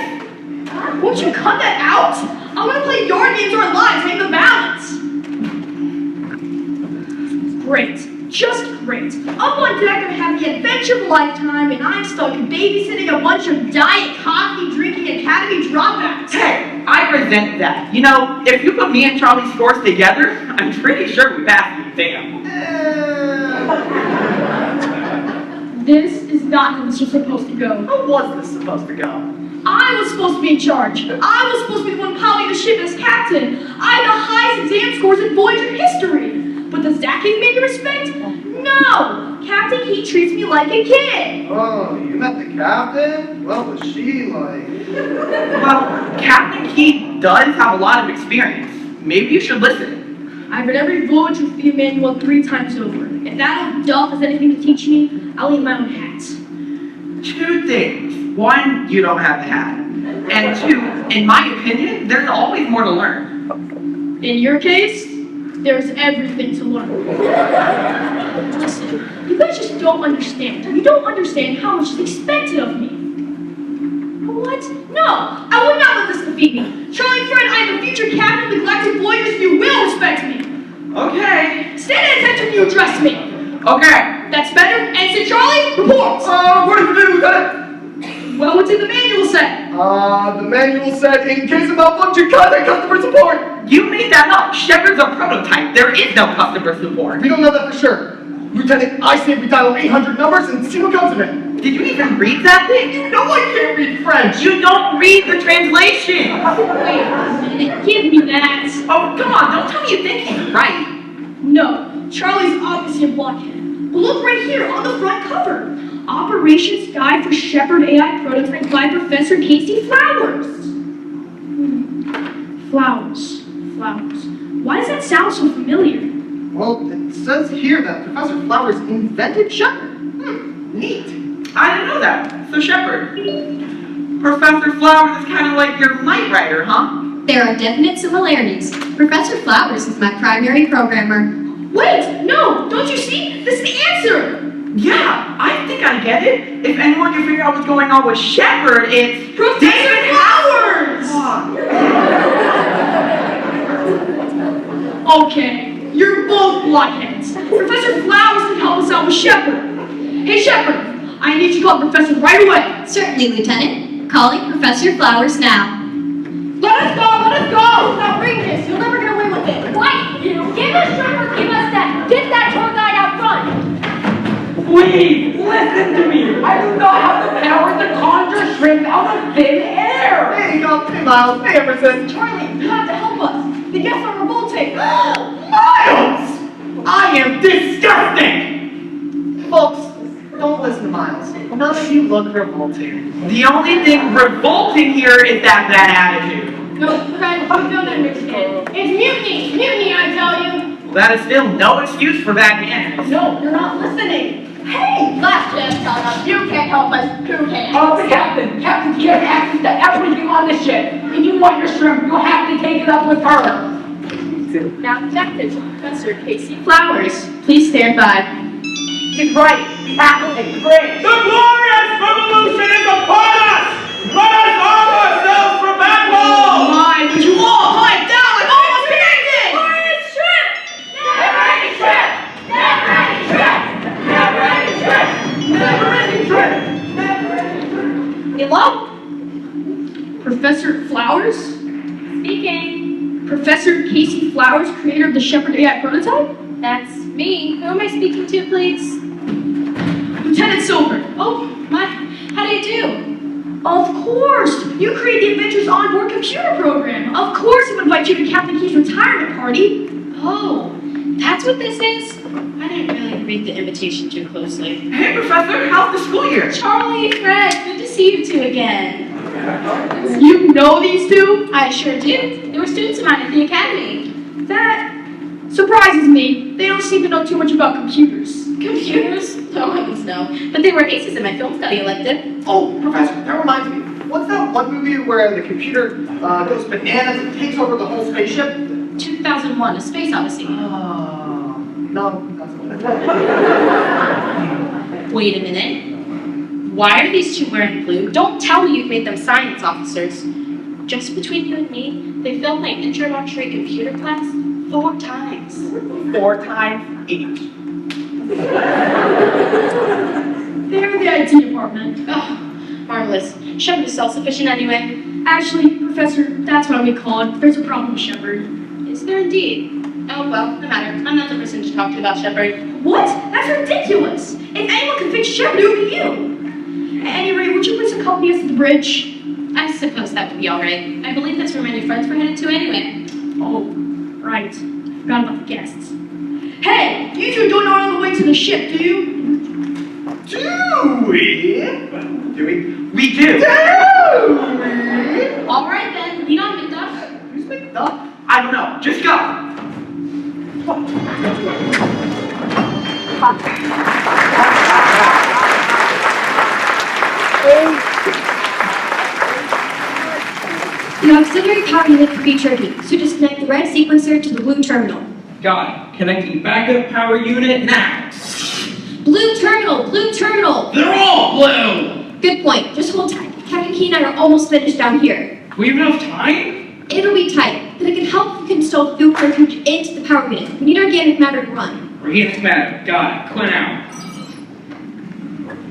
Won't you cut that out? I want to play yard games or lives, hang the balance. Great. Just great. Up on deck, I'm having the adventure of a lifetime, and I'm stuck babysitting a bunch of diet coffee drinking academy dropouts. Hey, I resent that. You know, if you put me and Charlie's scores together, I'm pretty sure we passed the exam. This is not how this was supposed to go. How was this supposed to go? I was supposed to be in charge. I was supposed to be the one piloting the ship as captain. I had the highest exam scores in Voyager history. But does that give me any respect? No! Captain Heat treats me like a kid. Oh, you met the captain? What was she like? Well, Captain Heat does have a lot of experience. Maybe you should listen. I've read every Voyager Theme manual 3 times over. If that old duff has anything to teach me, I'll eat my own hat. 2 things. 1, you don't have the hat. And 2, in my opinion, there's always more to learn. In your case, there's everything to learn. Listen, you guys just don't understand. You don't understand how much is expected of me. What? No, I would not let this beat me. Charlie Fred, I am the future captain of the Galactic Voyagers. You will respect me. Okay. Stand at attention when you address me. Okay. That's better. Ensign Charlie, report. What is it, Lieutenant? Well, what's in the manual say? The manual said, in case of malfunction, contact customer support. You made that up. Shepard's a prototype. There is no customer support. We don't know that for sure. Lieutenant, I say we dial 800 numbers and see what comes of it. Did you even read that thing? You know I can't read French. You don't read the translation. Wait a minute. Give me that. Oh, come on. Don't tell me you think he's right. No, Charlie's obviously a blockhead. But look right here on the front cover. Operations Guide for Shepard AI Prototype by Professor Casey Flowers. Flowers. Why does that sound so familiar? Well, it says here that Professor Flowers invented Shepard. Neat. I didn't know that. So, Shepard, Professor Flowers is kind of like your Knight Rider, huh? There are definite similarities. Professor Flowers is my primary programmer. Wait, no, don't you see? This is the answer. Yeah, I think I get it. If anyone can figure out what's going on with Shepard, it's Professor Flowers! Okay, you're both blockheads. Professor Flowers can help us out with Shepard. Hey, Shepard, I need you to call the professor right away. Certainly, Lieutenant. Calling Professor Flowers now. Let us go! Now bring this, you'll never get away with it. Quiet, you! Give us Shepard, give us that! Get that tour guide out front! Please, listen to me. I do not have the power to conjure shrimp out of thin air. Hey, Miles. Hey, Emerson. Charlie, you have to help us. The guests are revolting. Miles! I am disgusting. Folks, don't listen to Miles. None of you look revolting. The only thing revolting here is that bad attitude. No, Fred, you don't understand. It's mutiny, I tell you. Well, that is still no excuse for bad manners. No, you're not listening. Hey, Last chance, Tom. You can't help us. Who can? Oh, the captain. Captain, he has access to everything on the ship. If you want your shrimp, you'll have to take it up with her. Now connected to Professor Casey Flowers. Please stand by. He's right. We have to take the bridge. The glorious revolution is upon us! Let us arm ourselves for battle! my, would you all pipe down? I'm almost connected! Never-ending trip! Never-ending trip! Never-ending trip! Never-ending trip! Never-ending trip! Hello? Professor Flowers? Speaking. Professor Casey Flowers, creator of the Shepard AI prototype? That's me. Who am I speaking to, please? Lieutenant Silver. Oh, my. How do you do? Of course! You created the Adventures Onboard computer program. Of course he would invite you to Captain Key's retirement party. Oh, that's what this is? I didn't really read the invitation too closely. Hey, Professor, how's the school year? Charlie, Fred, good to see you two again. You know these two? I sure do. They were students of mine at the academy. That surprises me. They don't seem to know too much about computers. Computers? No heavens no. But they were aces in my film study elective. Oh, Professor, that reminds me. What's that one movie where the computer goes bananas and takes over the whole spaceship? 2001, A Space Odyssey. No, that's not it. Wait a minute. Why are these two wearing blue? Don't tell me you've made them science officers. Just between you and me, they failed my introductory computer class 4 times. 4 times 8. They're the IT department. Oh, marvelous. Shepard is self-sufficient anyway. Actually, Professor, that's what we call it. There's a problem with Shepard. Is there indeed? Oh, well, no matter. I'm not the person to talk to about Shepard. What? That's ridiculous! If anyone can fix Shepard, it would be you! At any rate, would you please accompany us to the bridge? I suppose that would be all right. I believe that's where my new friends were headed to anyway. Oh, right. Forgot about the guests. Hey, you two don't know on the way to the ship, do you? Do we? Do we? We do. All right then, lead on, Macduff. Who's Macduff? I don't know. Just go. The auxiliary power unit could be tricky, so just connect the red sequencer to the blue terminal. Got it. Connecting backup power unit now. Blue terminal! Blue terminal! They're all blue! Good point. Just hold tight. Captain Key and I are almost finished down here. We have enough time? It'll be tight, but it can help if you can install fuel cartridge into the power unit. We need organic matter to run. Organic matter. Got it. Quinn out.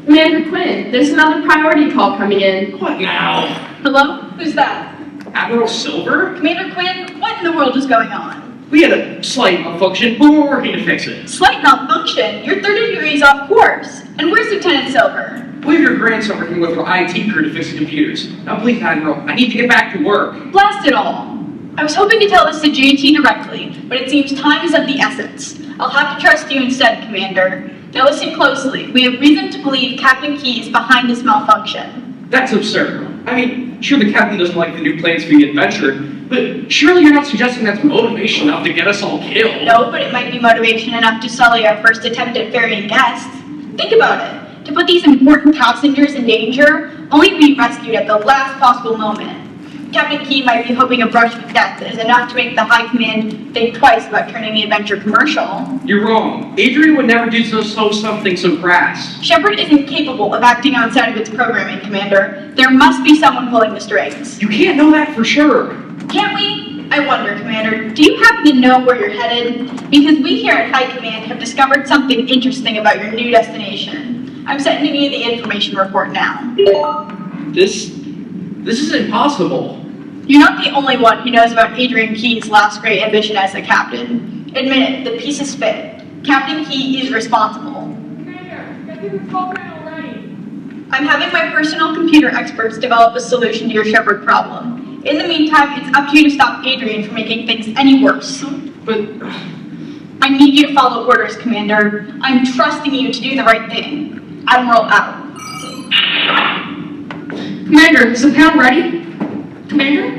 Commander Quinn, there's another priority call coming in. What now? Hello? Who's that? Admiral Silver? Commander Quinn, what in the world is going on? We had a slight malfunction, but we're working to fix it. Slight malfunction? You're 30 degrees off course. And where's Lieutenant Silver? We have your grandson working with our IT crew to fix the computers. Now please, Admiral, I need to get back to work. Blast it all. I was hoping to tell this to JT directly, but it seems time is of the essence. I'll have to trust you instead, Commander. Now listen closely. We have reason to believe Captain Key is behind this malfunction. That's absurd. I mean, sure the captain doesn't like the new plans for the adventure, but surely you're not suggesting that's motivation enough to get us all killed. No, but it might be motivation enough to sully our first attempt at ferrying guests. Think about it. To put these important passengers in danger, only to be rescued at the last possible moment. Captain Key might be hoping a brush with death is enough to make the High Command think twice about turning the adventure commercial. You're wrong. Adrian would never do something so crass. Shepard isn't capable of acting outside of its programming, Commander. There must be someone pulling the strings. You can't know that for sure. Can't we? I wonder, Commander, do you happen to know where you're headed? Because we here at High Command have discovered something interesting about your new destination. I'm sending you the information report now. This is impossible. You're not the only one who knows about Adrian Key's last great ambition as a captain. Admit it, the pieces fit. Captain Key is responsible. I'm having my personal computer experts develop a solution to your Shepard problem. In the meantime, it's up to you to stop Adrian from making things any worse. But I need you to follow orders, Commander. I'm trusting you to do the right thing. Admiral out. Commander, is the pound ready? Commander?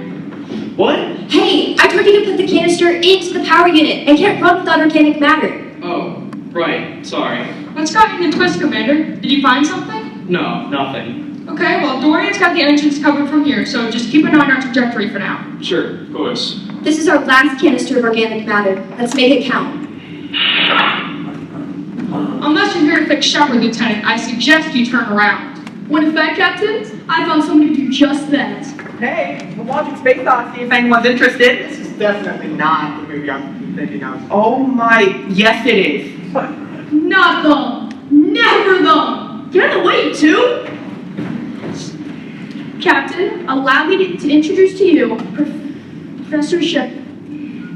what? Hey, I told you to put the canister into the power unit. I can't run without organic matter. Oh, right. Sorry. What's got you in a twist, Commander? Did you find something? No, nothing. Okay, well, Dorian's got the engines covered from here, so just keep an eye on our trajectory for now. Sure, of course. This is our last canister of organic matter. Let's make it count. Unless you're here to fix Shepard, Lieutenant, I suggest you turn around. What is that, Captain? I found somebody to do just that. Hey, I'm watching Space Off, see if anyone's interested. This is definitely not the movie I'm thinking of. Oh my, yes it is. Not them. Never them. Get out of the way, you two. Captain, allow me to introduce to you Professor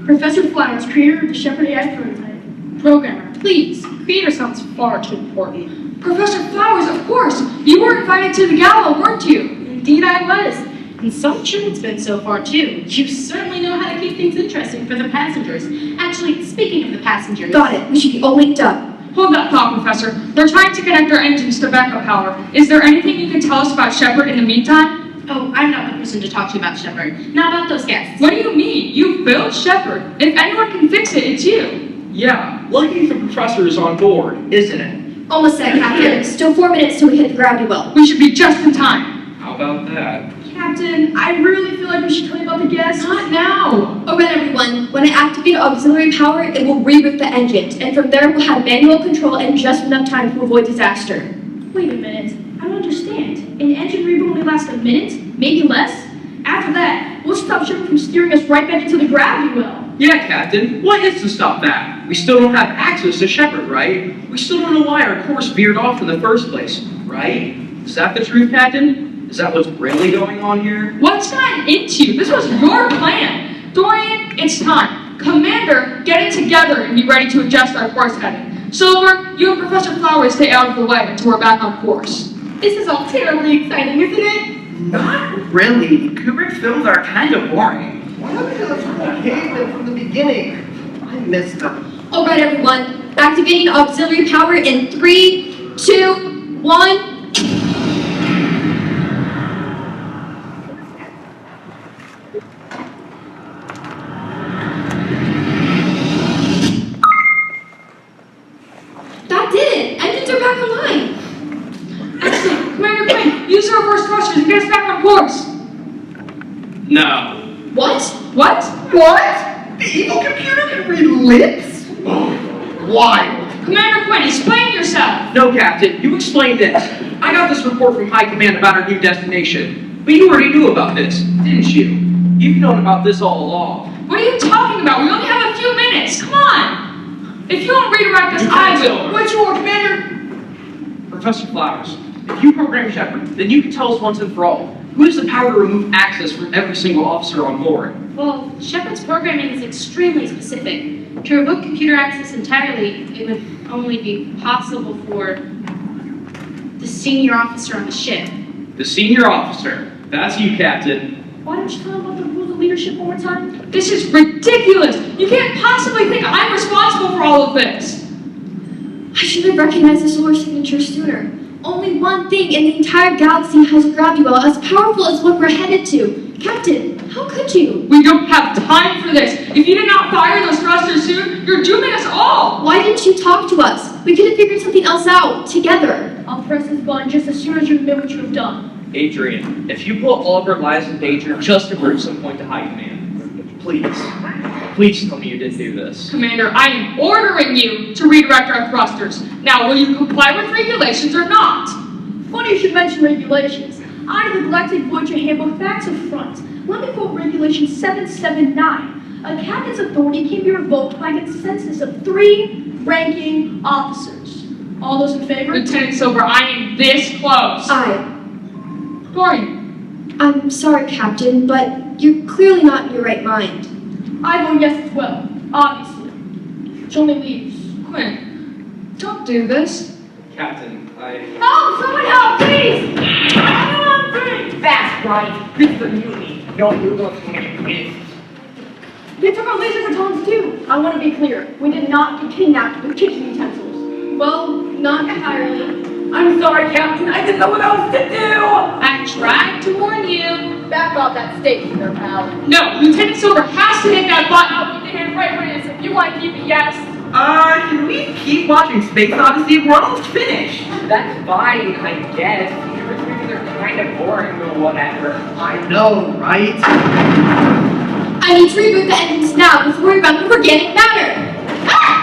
Professor Flowers, creator of the Shepard AI prototype. Programmer, please. Creator sounds far too important. Professor Flowers, of course! You were invited to the gala, weren't you? Indeed I was. And some it's been so far too. You certainly know how to keep things interesting for the passengers. Actually, speaking of the passengers... Got it. We should be all linked up. Hold that thought, Professor. We're trying to connect our engines to backup power. Is there anything you can tell us about Shepard in the meantime? Oh, I'm not the person to talk to about Shepard. Not about those guests. What do you mean? You built Shepard. If anyone can fix it, it's you. Yeah, lucky the professor is on board, isn't it? Almost set, Captain. Still 4 minutes till we hit the gravity well. We should be just in time. How about that? Captain, I really feel like we should tell you about the guests. Not now. Alright, everyone. When I activate auxiliary power, it will reroute the engines, and from there we'll have manual control and just enough time to avoid disaster. Wait a minute. I don't understand. An engine reboot only lasts a minute? Maybe less? After that, we'll stop Shepard from steering us right back into the gravity well. Yeah, Captain. What is to stop that? We still don't have access to Shepard, right? We still don't know why our course veered off in the first place, right? Is that the truth, Captain? Is that what's really going on here? What's gotten into you? This was your plan. Dorian, it's time. Commander, get it together and be ready to adjust our course heading. Silver, you and Professor Flowers stay out of the way until we're back on course. This is all terribly exciting, isn't it? Not really. Kubrick films are kind of boring. What happened to the cool cavemen from the beginning? I missed them. Alright, everyone. Activating auxiliary power in 3, 2, 1. That did it! Engines are back online! Excellent. Commander Quinn, use the reverse thrusters and get us back on course. No. What? What? What? The evil computer can read lips? Wild. Commander Quinn, explain yourself. No, Captain. You explain this. I got this report from High Command about our new destination. But you already knew about this, didn't you? You've known about this all along. What are you talking about? We only have a few minutes. Come on. If you don't redirect us, I will. What's your Commander? Professor Flowers, if you program Shepard, then you can tell us once and for all, who has the power to remove access from every single officer on board? Well, Shepard's programming is extremely specific. To revoke computer access entirely, it would only be possible for the senior officer on the ship. The senior officer. That's you, Captain. Why don't you tell him about the rules of leadership one more time? This is ridiculous. You can't possibly think I'm responsible for all of this. I should have recognized the solar signature sooner. Only one thing in the entire galaxy has a gravity well as powerful as what we're headed to. Captain, how could you? We don't have time for this. If you did not fire those thrusters soon, you're dooming us all. Why didn't you talk to us? We could have figured something else out, together. I'll press this button just as soon as you admit what you have done. Adrian, if you put all of our lives in danger just to bring some point to high command, please tell me you didn't do this. Commander, I am ordering you to redirect our thrusters. Now, will you comply with regulations or not? Funny you should mention regulations. Out of the Galactic Voyager Handbook facts up front, let me quote Regulation 779. A captain's authority can be revoked by consensus of 3 ranking officers. All those in favor? Lieutenant Silver, I am this close. Dorian. I'm sorry, Captain, but you're clearly not in your right mind. I vote yes as well, obviously. Which only leaves Quinn, don't do this. Captain, Help! Someone help, please! That's right. This is a mutiny. No illegal communication. They took our laser batons too. I want to be clear. We did not get kidnapped with kitchen utensils. Well, not entirely. I'm sorry, Captain. I didn't know what else to do. I tried to warn you. Back off that station there, pal. No, Lieutenant Silver has to hit that button. I'll keep the hand right where it is. If you want to keep it, yes. Can we keep watching Space Odyssey? We're almost finished. That's fine, I guess. Your movies are kind of boring or whatever. I know, right? I need to reboot the engines now before we run the organic matter.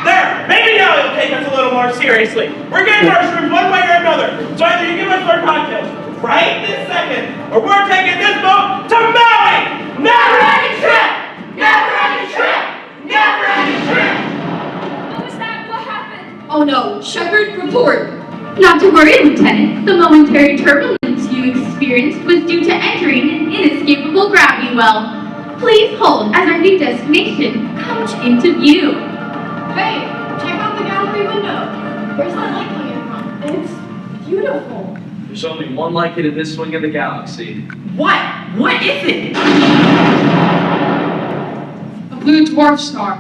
There! Maybe now you'll take us a little more seriously. We're getting our shrimp one way or another. So either you give us our cocktails right this second, or we're taking this boat to Maui! Never ending trip! Never ending trip! Never ending trip! What was that? What happened? Oh no, Shepard, report. Not to worry, Lieutenant. The momentary turbulence you experienced was due to entering an inescapable gravity well. Please hold as our new destination comes into view. Hey, check out the gallery window. Where's that light coming from? It's beautiful. There's only one like it in this swing of the galaxy. What? What is it? A blue dwarf star.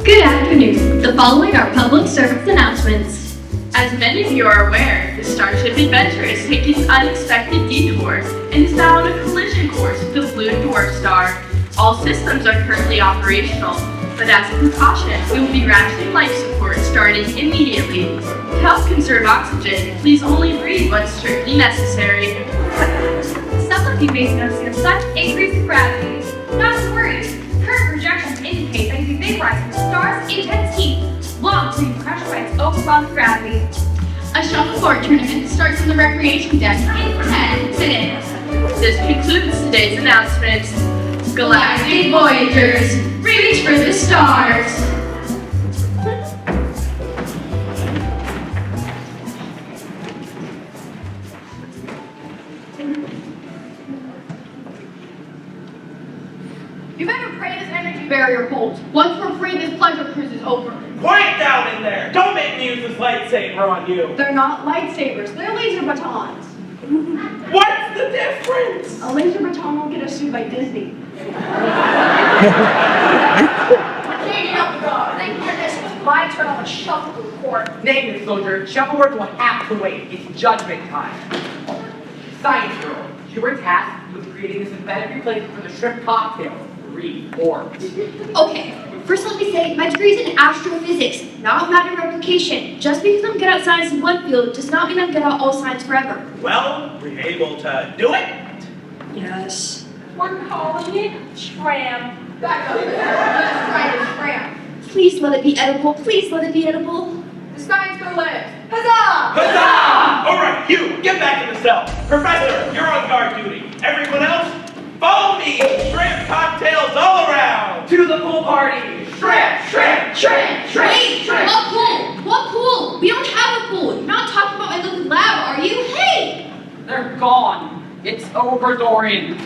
Good afternoon. The following are public service announcements. As many of you are aware, the Starship Adventure is taking unexpected detours and is now on a collision course with the Blue Dwarf Star. All systems are currently operational, but as a precaution, we will be rationing life support starting immediately. To help conserve oxygen, please only breathe what's strictly necessary. Some of you may notice a sudden increase in gravity. Not to worry, current projections indicate that you'll be vaporized from the star's intense heat long before you crash by its overwhelming gravity. A shuffleboard tournament starts on the recreation deck in 10 minutes. This concludes today's announcements. Galactic Voyagers, reach for the stars. You better pray this energy barrier holds. Once we're free, this pleasure cruise is over. Quiet down in there! Don't make me use this lightsaber on you! They're not lightsabers, they're laser batons. What's the difference? A laser baton won't get us sued by Disney. Thank goodness it was my turn on the shuffle court. Name it, soldier. Shuffleboard will have to wait. It's judgment time. Science girl, you were tasked with creating a synthetic replacement for the shrimp cocktail. Reformed. Okay, first let me say say my degree's in astrophysics, not matter replication. Just because I'm good at science in one field does not mean I'm good at all science forever. Well, were you able to do it? Yes. We're calling it Shram. Let's try this Shram. Please let it be edible. Please let it be edible. The science for lives. Huzzah! Huzzah! All right, you, get back in the cell. Professor, you're on guard duty. Everyone else, follow me. Shrimp cocktails all around. To the pool party! Shrimp, shrimp, shrimp, shrimp, Wait, shrimp. what pool? What pool? We don't have a pool. You're not talking about my liquid lab, are you? Hey! They're gone. It's over, Dorian.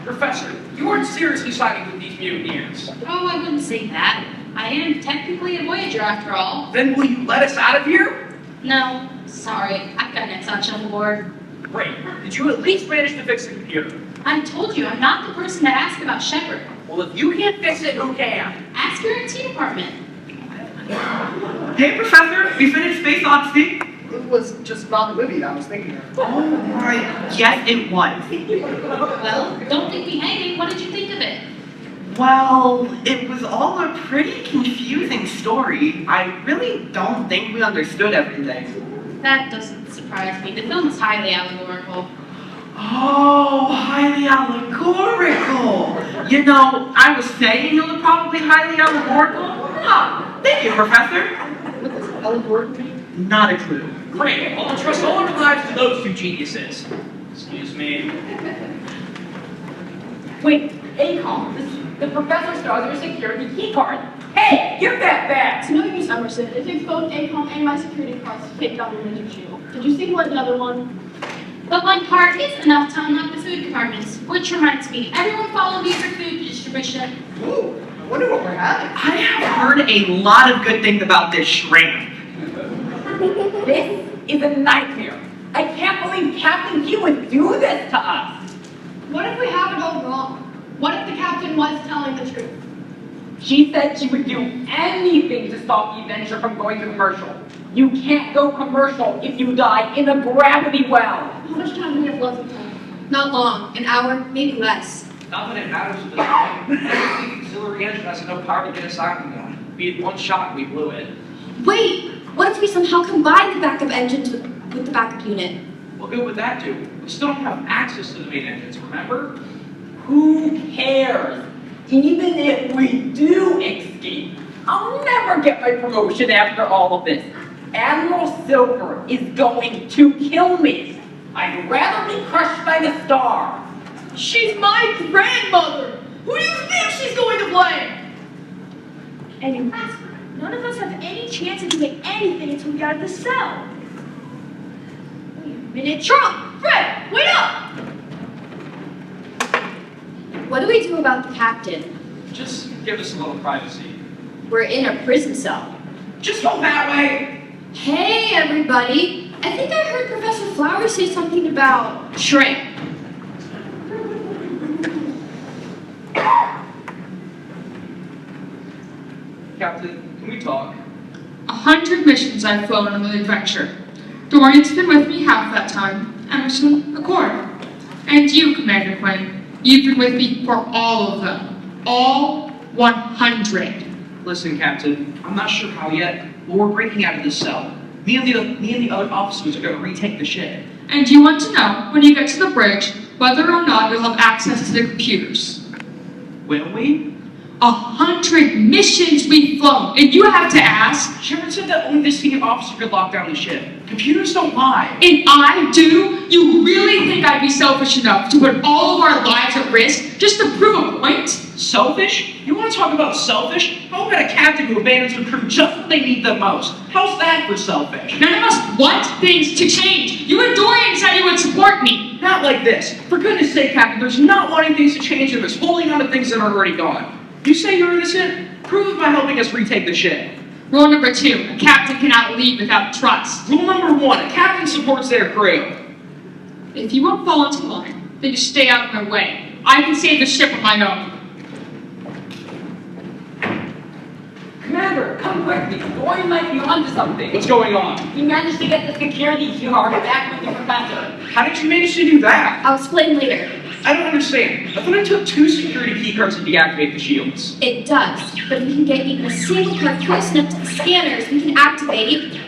Professor, you aren't seriously siding with these mutineers. Oh, I wouldn't say that. I am technically a Voyager after all. Then will you let us out of here? No, sorry. I've got next option on board. Great. Did you at least manage to fix the computer? I told you, I'm not the person to ask about Shepard. Well, if you can't fix it, who can? Ask your IT department. Hey, Professor, we finished Space Odyssey. It was just not the movie I was thinking of. Oh, right. Yes, it was. Well, don't leave me hanging. What did you think of it? Well, it was all a pretty confusing story. I really don't think we understood everything. That doesn't surprise me. The film is highly allegorical. Oh, highly allegorical. You know, I was saying it was probably highly allegorical. Huh. Thank you, Professor. What does allegorical mean? Not a clue. Great. Well, I'll trust all our lives to those two geniuses. Excuse me. Wait, ACOM, the professor stars your security key card. Hey, give that back! It's no use, Emerson. It takes both ACOM and my security cards to take down the laser shield. Did you single another one? But one card is enough to unlock the food compartments. Which reminds me, everyone follow me for food distribution. Ooh, I wonder what we're having. I have heard a lot of good things about this shrimp. This is a nightmare. I can't believe Captain Q would do this to us. What if we have it all wrong? What if the captain was telling the truth? She said she would do anything to stop the adventure from going to commercial. You can't go commercial if you die in a gravity well. How much time do we have left in time? Not long. An hour, maybe less. Not that it matters at this point. Every auxiliary engine has enough power to get us out of the one. We had one shot and we blew it. Wait! What if we somehow combine the backup engines with the backup unit? What good would that do? We still don't have access to the main engines, remember? Who cares? Even if we do escape, I'll never get my promotion after all of this. Admiral Silver is going to kill me. I'd rather be crushed by the star. She's my grandmother! Who do you think she's going to blame? Anyways, none of us have any chance of doing anything until we get out of the cell. Wait a minute, Trump! Fred, wait up! What do we do about the captain? Just give us a little privacy. We're in a prison cell. Just go that way. Hey, everybody! I think I heard Professor Flowers say something about shrimp. Captain, can we talk? 100 missions I've flown on the adventure. Dorian's been with me half that time, Emerson a quarter. And you, Commander Quinn, you've been with me for all of them. All 100. Listen, Captain, I'm not sure how yet, but we're breaking out of this cell. Me and the other officers are going to retake the ship. And you want to know, when you get to the bridge, whether or not you'll have access to the computers. Will we? 100 missions we've flown, and you have to ask. Shepard said that only the senior officer could lock down the ship. Computers don't lie. And I do? You really think I'd be selfish enough to put all of our lives at risk just to prove a point? Selfish? You want to talk about selfish? How about a captain who abandons a crew just when they need them most? How's that for selfish? None of us want things to change. You and Dorian said you would support me. Not like this. For goodness sake, Captain, there's not wanting things to change and there's holding on to things that are already gone. You say you're innocent? Prove it by helping us retake the ship. Rule number 2, a captain cannot lead without trust. Rule number 1, a captain supports their crew. If you won't fall into line, then you stay out of my way. I can save the ship on my own. Commander, come quickly. Dorian might be onto something. What's going on? He managed to get the security key card back with the professor. How did you manage to do that? I'll explain later. I don't understand. I thought I took 2 security keycards to deactivate the shields. It does, but if we can get even a single card close enough to the scanners, we can activate.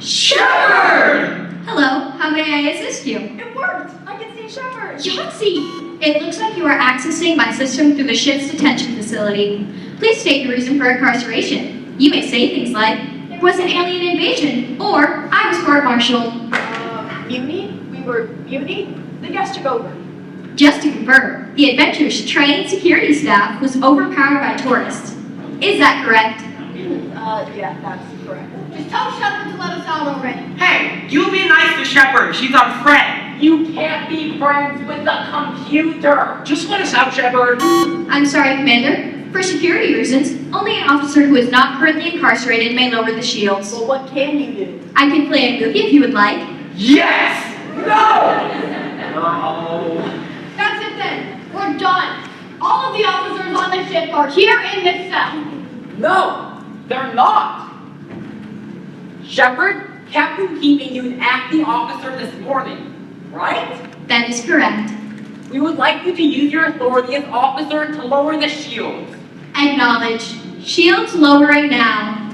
Shepard! Hello, how may I assist you? It worked! I can see Shepard! Yahtzee! It looks like you are accessing my system through the ship's detention facility. Please state your reason for incarceration. You may say things like, there was an alien invasion, or I was court-martialed. Mutiny? We were mutiny? The guest took over. Just to confirm, the Adventure's trained security staff was overpowered by tourists. Is that correct? Yeah, that's correct. Just tell Shepard to let us out already. Hey, you be nice to Shepard. She's our friend. You can't be friends with the computer. Just let us out, Shepard. I'm sorry, Commander. For security reasons, only an officer who is not currently incarcerated may lower the shields. Well, what can you do? I can play a movie if you would like. Yes! No! That's it then. We're done. All of the officers on the ship are here in this cell. No, they're not. Shepard, Captain Key made you an acting officer this morning, right? That is correct. We would like you to use your authority as officer to lower the shields. Acknowledge. Shields lowering now.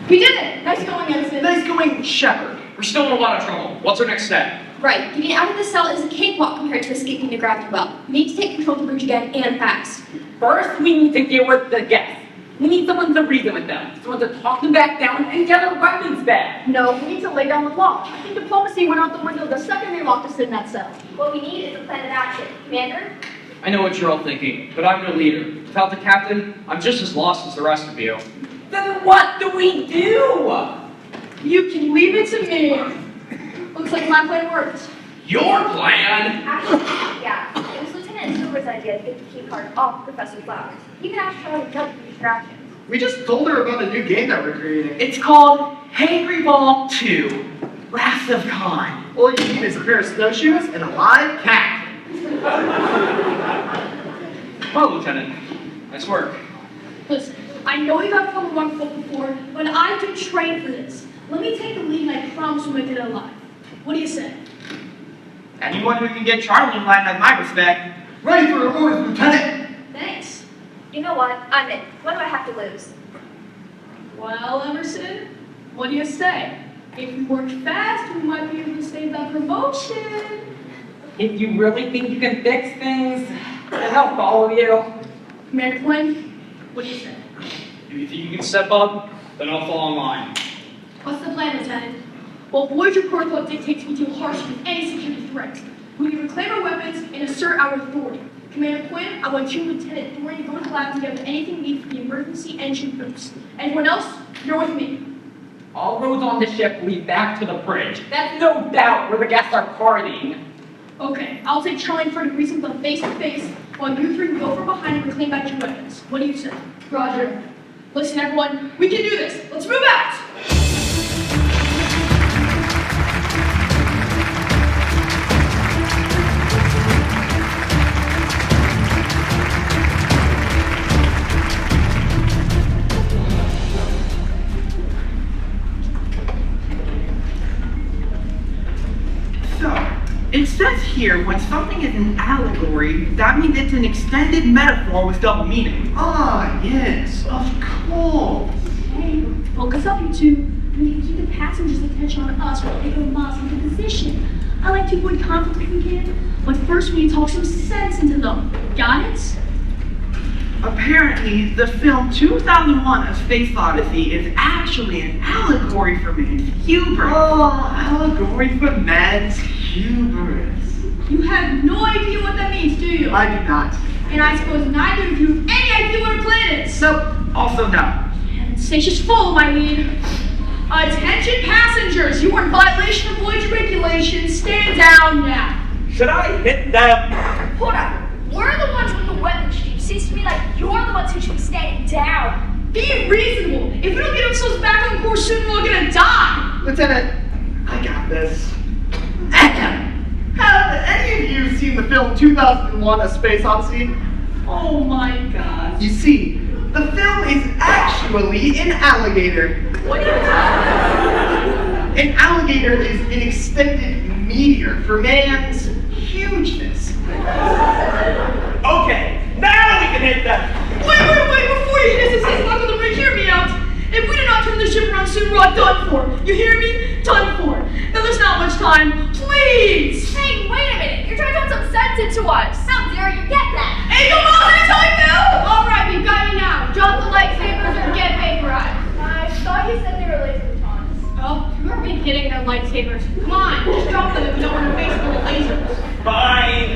We did it. Nice going, Edison. Nice going, Shepard. We're still in a lot of trouble. What's our next step? Right, getting out of the cell is a cakewalk compared to escaping the gravity well. We need to take control of the bridge again and fast. First, we need to deal with the guests. We need someone to reason with them, someone to talk them back down and get our weapons back. No, we need to lay down the law. I think diplomacy went out the window the second they locked us in that cell. What we need is a plan of action. Commander? I know what you're all thinking, but I'm no leader. Without the captain, I'm just as lost as the rest of you. Then what do we do? You can leave it to me. Looks like my plan worked. Your plan? Actually, yeah. It was Lieutenant Silver's idea to get the key card off Professor Flowers. You can ask Charlie to help with distractions. We just told her about a new game that we're creating. It's called Hangry Ball 2, Wrath of Khan. All you need is a pair of snowshoes and a live cat. Well, Lieutenant, nice work. Listen, I know you've had fun with one foot before, but I've been trained for this. Let me take the lead and I promise we'll make it alive. What do you say? Anyone who can get Charlie in line has my respect. Ready for your orders, Lieutenant. Thanks. You know what? I'm in. What do I have to lose? Well, Emerson, what do you say? If we work fast, we might be able to save that promotion. If you really think you can fix things, then I'll follow you. Commander Quinn, what do you say? If you think you can step up, then I'll fall in line. What's the plan, Lieutenant? Well, Voyager protocol dictates we deal harshly with any security threat. We need to reclaim our weapons and assert our authority. Commander Quinn, I want you and Lieutenant Thorne to go to the lab to get anything needed for the emergency engine boost. Anyone else? You're with me. All roads on the ship lead back to the bridge. That's no doubt where the guests are partying. Okay, I'll take Charlie in front of Reason with face to face, while you three go from behind and reclaim back your weapons. What do you say? Roger. Listen, everyone, we can do this. Let's move out! It says here, when something is an allegory, that means it's an extended metaphor with double meaning. Ah, yes, of course. Hey, focus up, you two. We need to keep the passengers' attention on us while they go miles into position. I like to avoid conflict if we can, but first we need to talk some sense into them. Got it? Apparently, the film 2001: A Space Odyssey is actually an allegory for man's hubris. Oh, allegory for man's hubris. You have no idea what that means, do you? I do not. And I suppose neither of you have any idea what a plan is. Nope, also no. And station's full, my lead. Attention passengers, you are in violation of Voyager regulations. Stand down now. Should I hit them? Hold on. We're the ones with the weapons, Chief. Seems to me like you're the ones who should be standing down. Be reasonable. If we don't get ourselves back on course soon, we're gonna die. Lieutenant, I got this. Have any of you seen the film 2001: A Space Odyssey? Oh my God. You see, the film is actually an alligator. What are you talking about? An alligator is an extended meteor for man's hugeness. Okay, now we can hit them. Wait, before you hit this, he's not going to hear me out. If we do not turn the ship around soon, we're all done for. You hear me? Done for. Now there's not much time. Please! Hey, wait a minute. You're trying to put some sense into us. How dare you get that? Hey, come on, any time now! All right, we've got you now. Drop the lightsabers or get vaporized. I thought you said they were laser batons. Oh, who are we hitting their lightsabers? Come on, just drop them if we don't want to face full of lasers. Fine.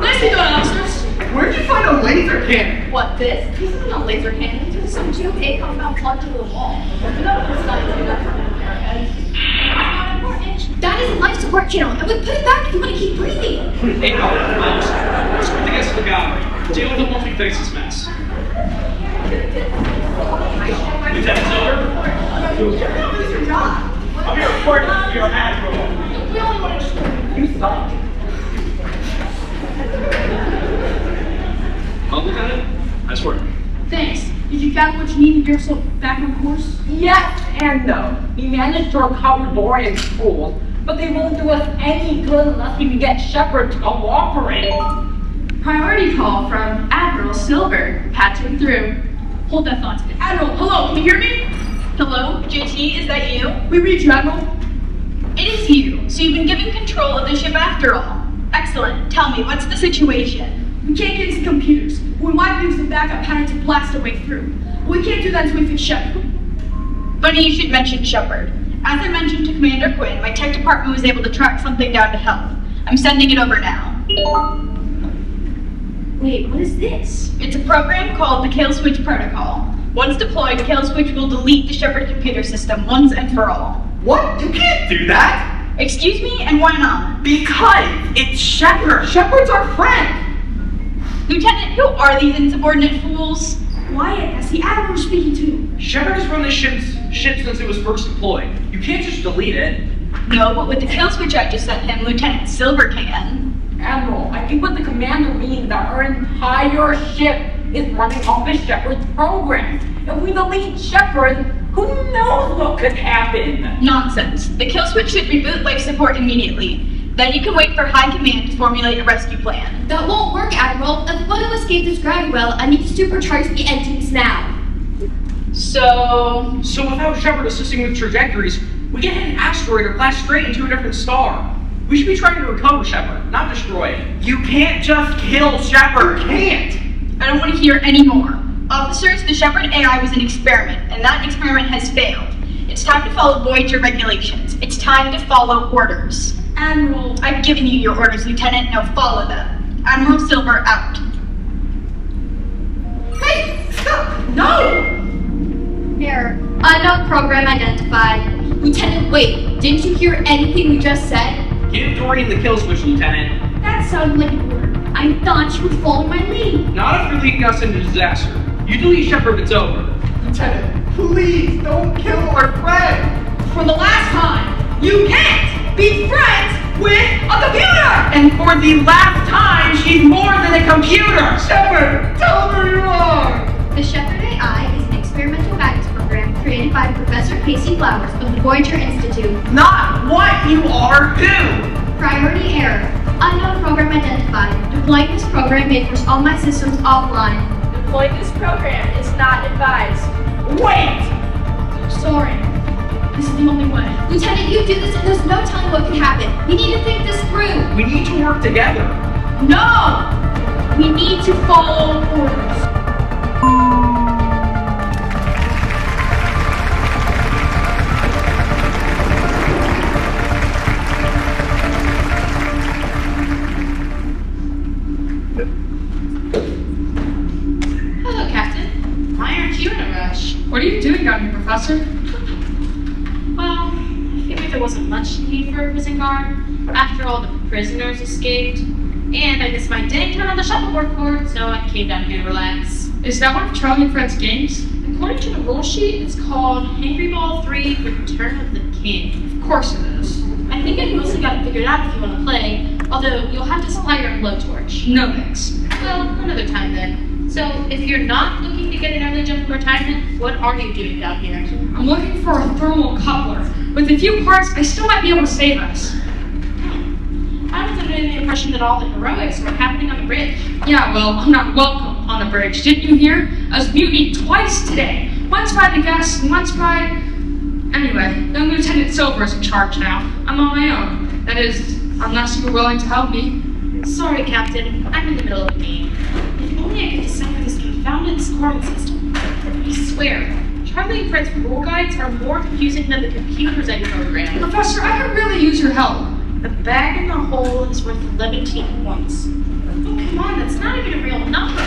Nicely done, officers. Where'd you find a laser cannon? What, this? This isn't a laser cannon. This is some 2A compound plugged into the wall. No, it's not doing that for our heads. It's not important. That is a life support channel, and we put it back if you want to keep breathing. Hey, no, let's put the guests to the gallery. Deal with them once we fix this mess. Lieutenant Silver? I'm here reporting to your admiral. We only want to You suck. Well, Lieutenant, nice work. Thanks. Did you gather what you need to get yourself back on course? Yes and no. We managed to recover Dory and schools, but they won't do us any good unless we can get Shepard to cooperate. Priority call from Admiral Silver. Patching through. Hold that thought. Admiral, hello, can you hear me? Hello, JT, is that you? We read you, Admiral. It is you. So you've been given control of the ship after all. Excellent. Tell me, what's the situation? We can't get into computers. We might use the backup pattern to blast our way through. But we can't do that until we fix Shepard. Funny you should mention Shepard. As I mentioned to Commander Quinn, my tech department was able to track something down to help. I'm sending it over now. Wait, what is this? It's a program called the Kill Switch Protocol. Once deployed, Kill Switch will delete the Shepard computer system once and for all. What? You can't do that! Excuse me, and why not? Because it's Shepard. Shepard's our friend. Lieutenant, who are these insubordinate fools? Wyatt, that's the Admiral we're speaking to. Shepard has run this ship since it was first deployed. You can't just delete it. No, but with the kill switch I just sent him, Lieutenant Silver can. Admiral, I think what the commander means that our entire ship is running off of Shepard's program. If we delete Shepard, who knows what could happen? Nonsense. The kill switch should reboot life support immediately. Then you can wait for High Command to formulate a rescue plan. That won't work, Admiral. If we want to escape this gravity well, I need to supercharge the engines now. So without Shepard assisting with trajectories, we can hit an asteroid or blast straight into a different star. We should be trying to recover Shepard, not destroy it. You can't just kill Shepard. You can't! I don't want to hear any more. Officers, the Shepard AI was an experiment, and that experiment has failed. It's time to follow Voyager regulations. It's time to follow orders. Admiral. I've given you your orders, Lieutenant. Now follow them. Admiral Silver out. Hey, stop! No! Error. Unknown program identified. Lieutenant, wait. Didn't you hear anything we just said? Give Dorian the kill switch, Lieutenant. That sounded like an order. I thought you were following my lead. Not after leading us into disaster. You delete Shepard, it's over. Lieutenant, please don't kill our friend! For the last time, you can't be friends with a computer! And for the last time, she's more than a computer. Shepard, tell her you are! The Shepard AI is an experimental guidance program created by Professor Casey Flowers of the Voyager Institute. Not what you are, who? Priority error. Unknown program identified. Deploying this program may force all my systems offline. Deploying this program is not advised. Wait! Sorry. This is the only way. Lieutenant, you do this and there's no telling what could happen. We need to think this through. We need to work together. No! We need to follow orders. Hello, Captain. Why aren't you in a rush? What are you doing down here, Professor? Well, I figured there wasn't much need for a prison guard. After all, the prisoners escaped. And I missed my day turn on the shuffleboard court, so I came down here to relax. Is that one of Charlie and Fred's games? According to the rule sheet, it's called Hangry Ball 3 Return of the King. Of course it is. I think I've mostly got it figured out if you want to play, although you'll have to supply your own blowtorch. No thanks. Well, another time then. So, if you're not looking to get an early jump in retirement, what are you doing down here? I'm looking for a thermal coupler. With a few parts, I still might be able to save us. I was under the impression that all the heroics were happening on the bridge. Yeah, well, I'm not welcome on the bridge. Didn't you hear? I was mutinied twice today. Once by the guests and once by... Anyway, young Lieutenant Silver is in charge now. I'm on my own. That is, unless you were willing to help me. Sorry, Captain. I'm in the middle of a game. If only I could decipher this confounded scoring system. I swear, Charlie and Fred's rule guides are more confusing than the computers I program. Professor, I could really use your help. The bag in the hole is worth 11 points. Oh, come on, that's not even a real number.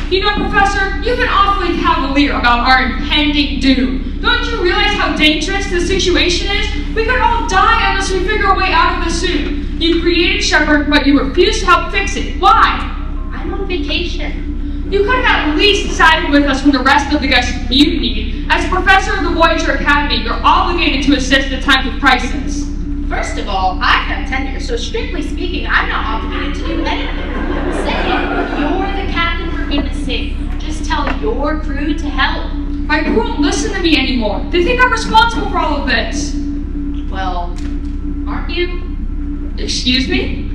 You know, Professor, you've been awfully cavalier about our impending doom. Don't you realize how dangerous this situation is? We could all die unless we figure a way out of this soon. You created Shepard, but you refused to help fix it. Why? I'm on vacation. You could have at least sided with us when the rest of the guests mutinied. As a professor of the Voyager Academy, you're obligated to assist in times of crisis. First of all, I have tenure, so strictly speaking, I'm not obligated to do anything. Second, you're the captain, for goodness sake. Just tell your crew to help. My crew won't listen to me anymore. They think I'm responsible for all of this. Well, aren't you? Excuse me?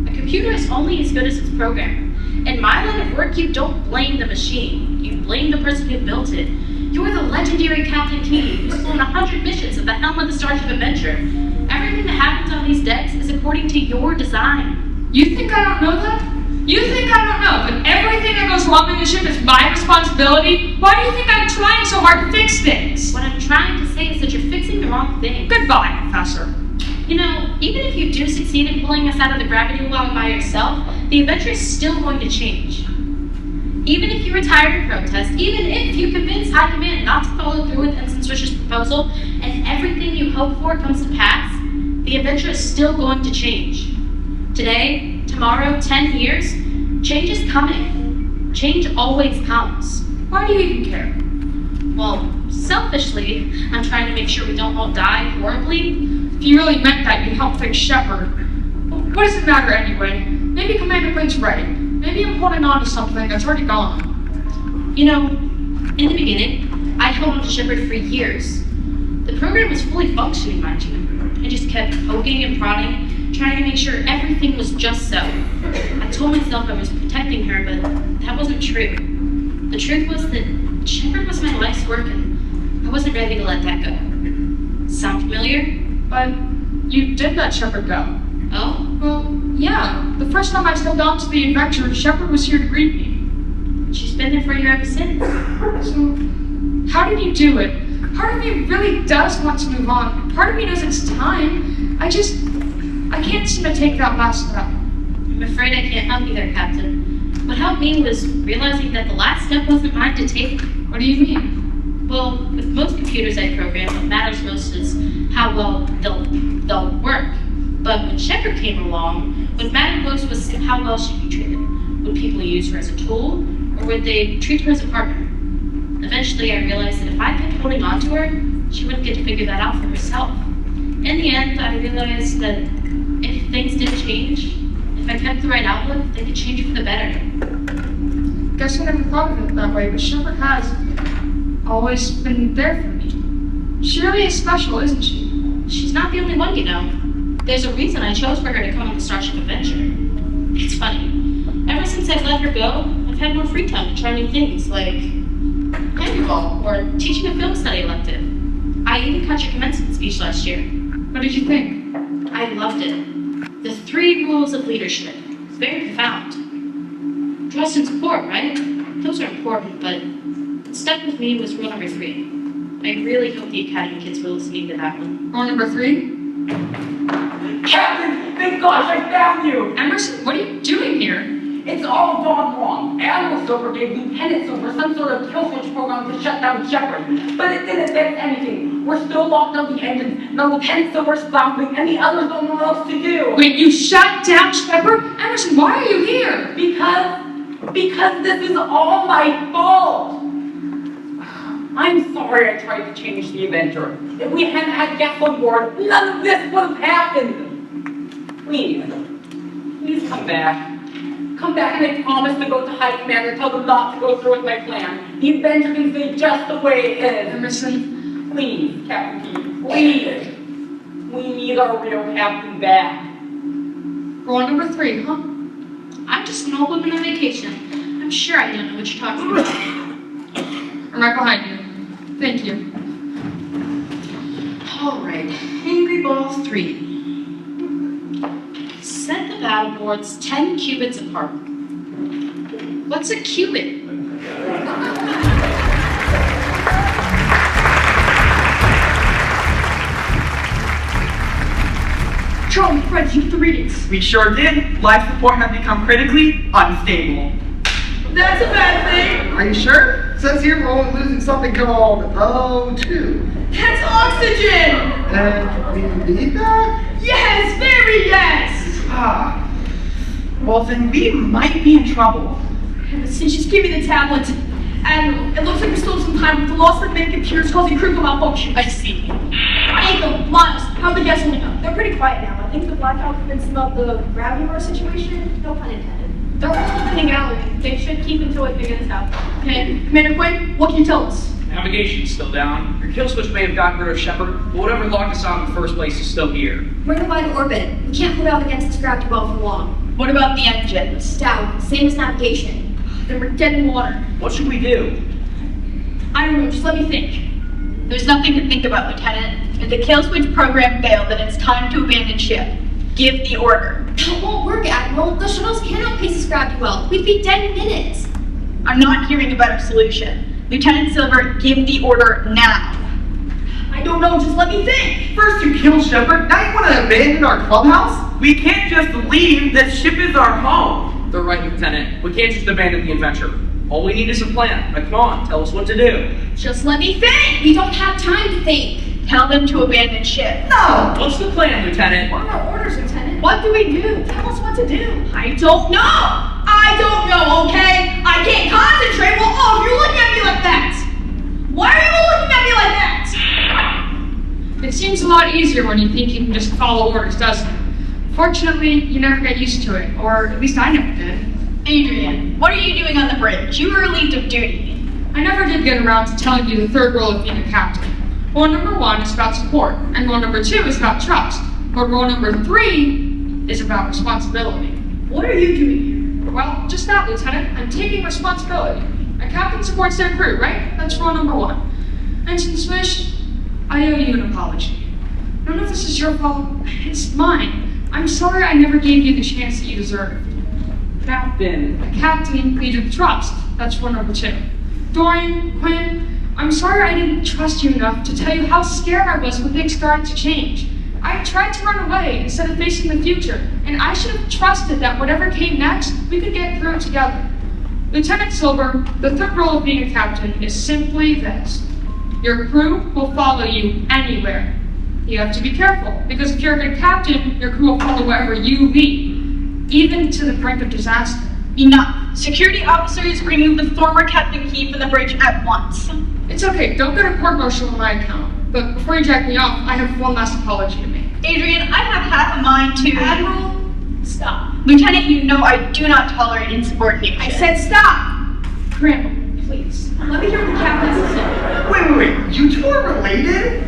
A computer is only as good as its programmer. In my line of work, you don't blame the machine. You blame the person who built it. You're the legendary Captain Key, who's flown 100 missions at the helm of the Starship Adventure. Everything that happens on these decks is according to your design. You think I don't know that? You think I don't know that everything that goes wrong in the ship is my responsibility? Why do you think I'm trying so hard to fix things? What I'm trying to say is that you're fixing the wrong thing. Goodbye, Professor. You know, even if you do succeed in pulling us out of the gravity well by yourself, the adventure is still going to change. Even if you retire in protest, even if you convince High Command not to follow through with Ensign Swisher's proposal, and everything you hope for comes to pass, the adventure is still going to change. Today, tomorrow, 10 years, change is coming. Change always comes. Why do you even care? Well, selfishly, I'm trying to make sure we don't all die horribly. If you really meant that, you'd help fix Shepard. What does it matter anyway? Maybe Commander Quinn's right. Maybe I'm holding on to something that's already gone. You know, in the beginning, I held on to Shepard for years. The program was fully functioning, mind you. I just kept poking and prodding, trying to make sure everything was just so. I told myself I was protecting her, but that wasn't true. The truth was that Shepard was my life's work, and I wasn't ready to let that go. Sound familiar? But you did let Shepard go. Oh? Well, yeah. The first time I stepped onto the adventure, Shepard was here to greet me. She's been there for you ever since. So, how did you do it? Part of me really does want to move on. Part of me knows it's time. I can't seem to take that last step. I'm afraid I can't help you there, Captain. What helped me was realizing that the last step wasn't mine to take. What do you mean? Well, with most computers I program, what matters most is how well they'll work. But when Shepard came along, what mattered most was how well she'd be treated. Would people use her as a tool, or would they treat her as a partner? Eventually, I realized that if I kept holding on to her, she wouldn't get to figure that out for herself. In the end, I realized that if things did change, if I kept the right outlook, they could change for the better. Guess I never thought of it that way, but Shepard has always been there for me. She really is special, isn't she? She's not the only one, you know. There's a reason I chose for her to come on the Starship Adventure. It's funny. Ever since I've let her go, I've had more free time to try new things, like handball or teaching a film study elective. I even cut your commencement speech last year. What did you think? I loved it. The 3 rules of leadership. Very profound. Trust and support, right? Those are important, but what stuck with me was rule number 3. I really hope the Academy kids were listening to that one. Rule number 3? Captain, thank gosh I found you! Emerson, what are you doing here? It's all gone wrong. Admiral Silver gave Lieutenant Silver some sort of kill switch program to shut down Shepard, but it didn't fix anything. We're still locked on the engines. Now Lieutenant Silver's floundering, and the others don't know what else to do. Wait, you shut down Shepard? Emerson, why are you here? Because this is all my fault. I'm sorry I tried to change the adventure. If we hadn't had guests on board, none of this would have happened. Please come back. come back and I promise to go to High Command and tell them not to go through with my plan. The adventure can stay just the way it is. Emerson, Please, Captain Keith, please. We need our real captain back. Rule number 3, huh? I'm just an old woman on vacation. I'm sure I don't know what you're talking about. I'm right behind you. Thank you. Alright, Angry Ball 3. Set the battle boards 10 cubits apart. What's a cubit? Charlie, Fred, you get the readings. We sure did. Life support had become critically unstable. That's a bad thing. Are you sure? It says here we're only losing something called O2. That's oxygen. And we need that? Yes, very yes. Ah. Well, then we might be in trouble. Since just give me the tablet. Admiral, it looks like we still have some time, but the loss of the main computers causing critical malfunction. I see. Aiko, Miles, how are the guests holding up? They're pretty quiet now. I think the blackout convinced them of the gravity war situation. No pun intended. They're all in the gallery. They should keep until we figure this out. Okay, Commander Quinn, what can you tell us? Navigation's still down. Your kill switch may have gotten rid of Shepard, but whatever locked us out in the first place is still here. We're in a wide orbit. We can't hold out against this gravity well for long. What about the engines? Down, same as navigation. Then we're dead in water. What should we do? I don't know, just let me think. There's nothing to think about, Lieutenant. If the kill switch program failed, then it's time to abandon ship. Give the order. That won't work, Admiral. The shuttles can't outpace this gravity well. We'd be dead in minutes. I'm not hearing a better solution. Lieutenant Silver, give the order now. I don't know, just let me think. First you killed Shepard, now you want to abandon our clubhouse? We can't just leave. This ship is our home. They're right, Lieutenant. We can't just abandon the adventure. All we need is a plan. Now come on, tell us what to do. Just let me think. We don't have time to think. Tell them to abandon ship. No! What's the plan, Lieutenant? What are our orders, Lieutenant? What do we do? Tell us what to do. I don't know. I don't know, okay? I can't concentrate. Well, oh, if you're looking at me like that. Why are you all looking at me like that? It seems a lot easier when you think you can just follow orders, doesn't it? Fortunately, you never get used to it, or at least I never did. Adrian, what are you doing on the bridge? You were relieved of duty. I never did get around to telling you the third rule of being a captain. Rule number 1 is about support, and rule number 2 is about trust. But rule number 3 is about responsibility. What are you doing here? Well, just that, Lieutenant. I'm taking responsibility. A captain supports their crew, right? That's rule number 1. Ensign Swish, I owe you an apology. None of this is your fault. It's mine. I'm sorry I never gave you the chance that you deserved. Captain. A captain needed trust. That's rule number 2. Dorian, Quinn, I'm sorry I didn't trust you enough to tell you how scared I was when things started to change. I tried to run away instead of facing the future, and I should have trusted that whatever came next, we could get through it together. Lieutenant Silver, the third rule of being a captain is simply this. Your crew will follow you anywhere. You have to be careful, because if you're a good captain, your crew will follow wherever you lead, even to the brink of disaster. Enough. Security officers, remove the former Captain Key from the bridge at once. It's okay, don't go to court-martial on my account. But before you jack me off, I have one last apology to make. Adrian, I have half a mind to... Admiral, stop. Lieutenant, you know I do not tolerate insubordination. I said stop. Crandall, please. Let me hear what the captain has to say. Wait. You two are related?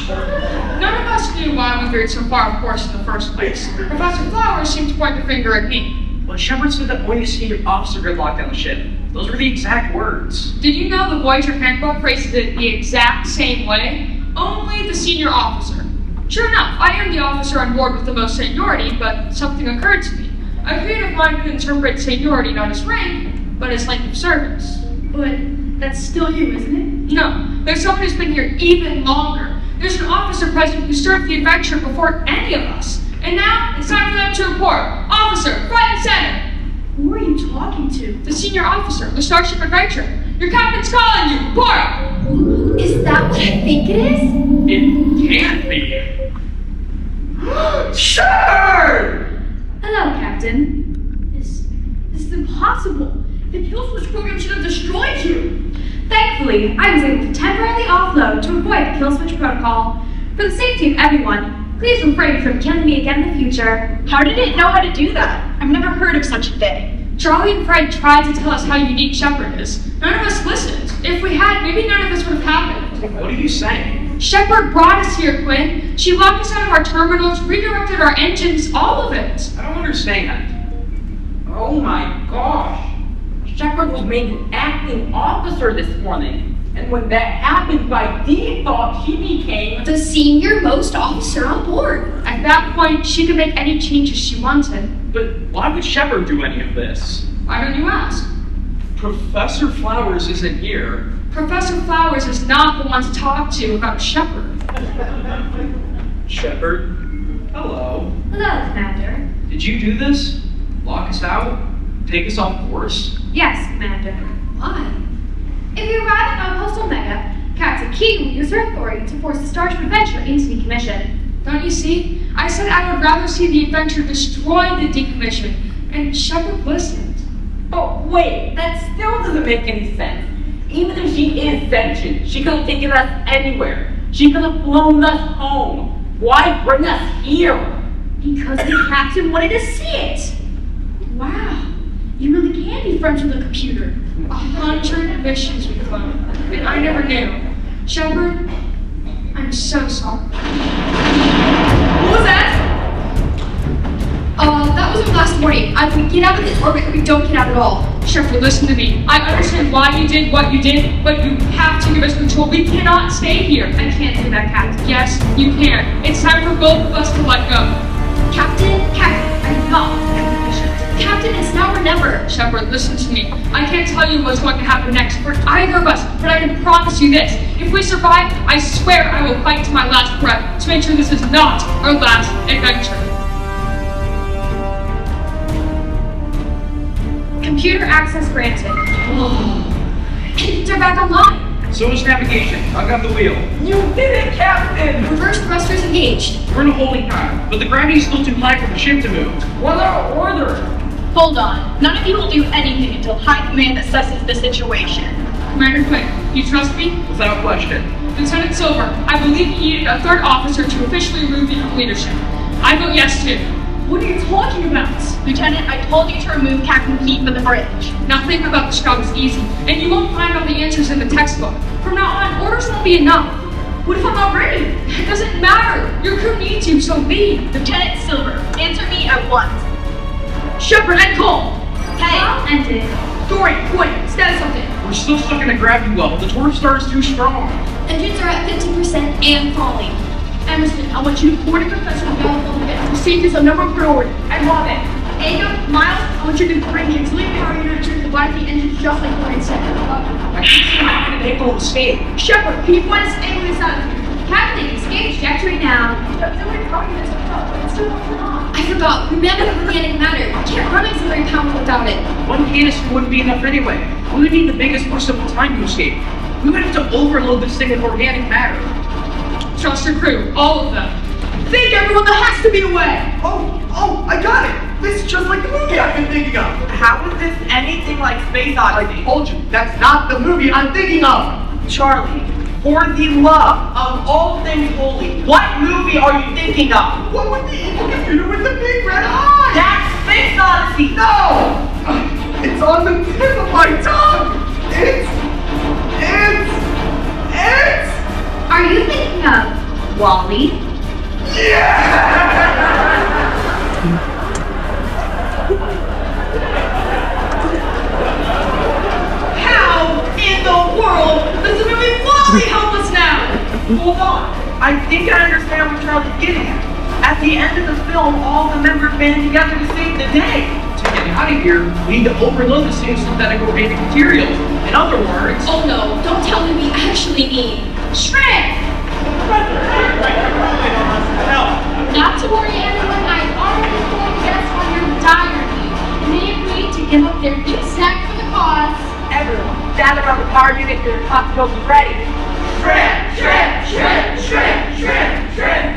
None of us knew why we veered so far off course in the first place. Professor Flowers seemed to point the finger at me. Well, Shepard said that when you see your officer grid locked down the ship. Those were the exact words. Did you know the Voyager handbook phrases it the exact same way? Only the senior officer. Sure enough, I am the officer on board with the most seniority, but something occurred to me. A creative mind could interpret seniority not as rank, but as length of service. But that's still you, isn't it? No, there's someone who's been here even longer. There's an officer present who started the adventure before any of us. And now, it's time for them to report. Officer, front and center. Who are you talking to? The senior officer, the Starship Adventure. Your captain's calling you. Report. Is that what I think it is? It can't be. Shepard! Hello, Captain. This is impossible. The kill switch program should have destroyed you. Thankfully, I was able to temporarily offload to avoid the kill switch protocol. For the safety of everyone, please refrain from killing me again in the future. How did it know how to do that? I've never heard of such a thing. Charlie and Fred tried to tell us how unique Shepard is. None of us listened. If we had, maybe none of this would have happened. What are you saying? Shepard brought us here, Quinn. She locked us out of our terminals, redirected our engines, all of it. I don't understand. Oh my gosh. Shepard was made an acting officer this morning. And when that happened, by default, she became the senior most officer on board. At that point, she could make any changes she wanted. But why would Shepard do any of this? Why don't you ask? Professor Flowers isn't here. Professor Flowers is not the one to talk to about Shepard. Shepard? Hello. Hello, Commander. Did you do this? Lock us out? Take us off course? Yes, Commander. Why? If you arrive at Outpost Omega, Captain Key will use her authority to force the Starship Adventure into decommission. Don't you see? I said I would rather see the Adventure destroyed than decommissioned, and Shepard listened. But wait, that still doesn't make any sense. Even if she is sentient, she could have taken us anywhere. She could have flown us home. Why bring us here? Because the Captain wanted to see it. Wow, you really can be friends with a computer. 100 missions we've flown, and I never knew. Shepard, I'm so sorry. What was that? That was last morning. Either we get out of this orbit or we don't get out at all. Shepard, listen to me. I understand why you did what you did, but you have to give us control. We cannot stay here. I can't do that, Captain. Yes, you can. It's time for both of us to let go. Captain, I'm not efficient. Captain, it's now or never. Shepard, listen to me. I can't tell you what's going to happen next for either of us, but I can promise you this. If we survive, I swear I will fight to my last breath to make sure this is not our last adventure. Computer access granted. They're back online. So is navigation. I've got the wheel. You did it, Captain! Reverse thrusters engaged. We're in a holding pattern, but the gravity's still too high for the ship to move. What are orders? Hold on. None of you will do anything until High Command assesses the situation. Commander Quinn, you trust me? Without question. Lieutenant Silver, I believe you needed a third officer to officially remove you from leadership. I vote yes too. What are you talking about? Lieutenant, I told you to remove Captain Key from the bridge. Nothing about this job is easy, and you won't find all the answers in the textbook. From now on, orders won't be enough. What if I'm not ready? It doesn't matter. Your crew needs you, so leave. Lieutenant Silver, answer me at once. Shepard and Cole. Hey, ended. Dory, Quinn, status update. We're still stuck in a gravity well. The torque star is too strong. Engines are at 50% and falling. Emerson, I want you to coordinate Professor Bell and proceed as a number one priority. I love it. Ada, Miles, I want you to bring the auxiliary power unit to the body of the engine just like Lauren said. I can't see how to able to escape. Shepard, can you point us anywhere this out of here? Captain, escape trajectory now. The auxiliary power unit's hooked up, but it's still not on. I forgot. Remember organic matter. You can't run auxiliary power without it. One canister wouldn't be enough anyway. We would need the biggest burst of time to escape. We would have to overload this thing with organic matter. Trust your crew, all of them. Think, everyone, there has to be a way! Oh, I got it! This is just like the movie I've been thinking of! How is this anything like Space Odyssey? I told you, that's not the movie I'm thinking of! Charlie, for the love of all things holy, what movie are you thinking of? What with the evil computer with the big red eyes? That's Space Odyssey! No! It's on the tip of my tongue! It's... Are you thinking of Wally? Yeah! How in the world does the movie Wally help us now? Hold on. I think I understand what Charlie's getting at. At the end of the film, all the members band together to save the day. To get out of here, we need to overload this thing with synthetic organic materials. In other words... Oh no, don't tell me we actually need... Shred! Not to worry, everyone. I've already told guests on your dire need. They agreed to give up their new snack for the cause. Everyone, gather around the power unit. Your cocktails be ready. Shred!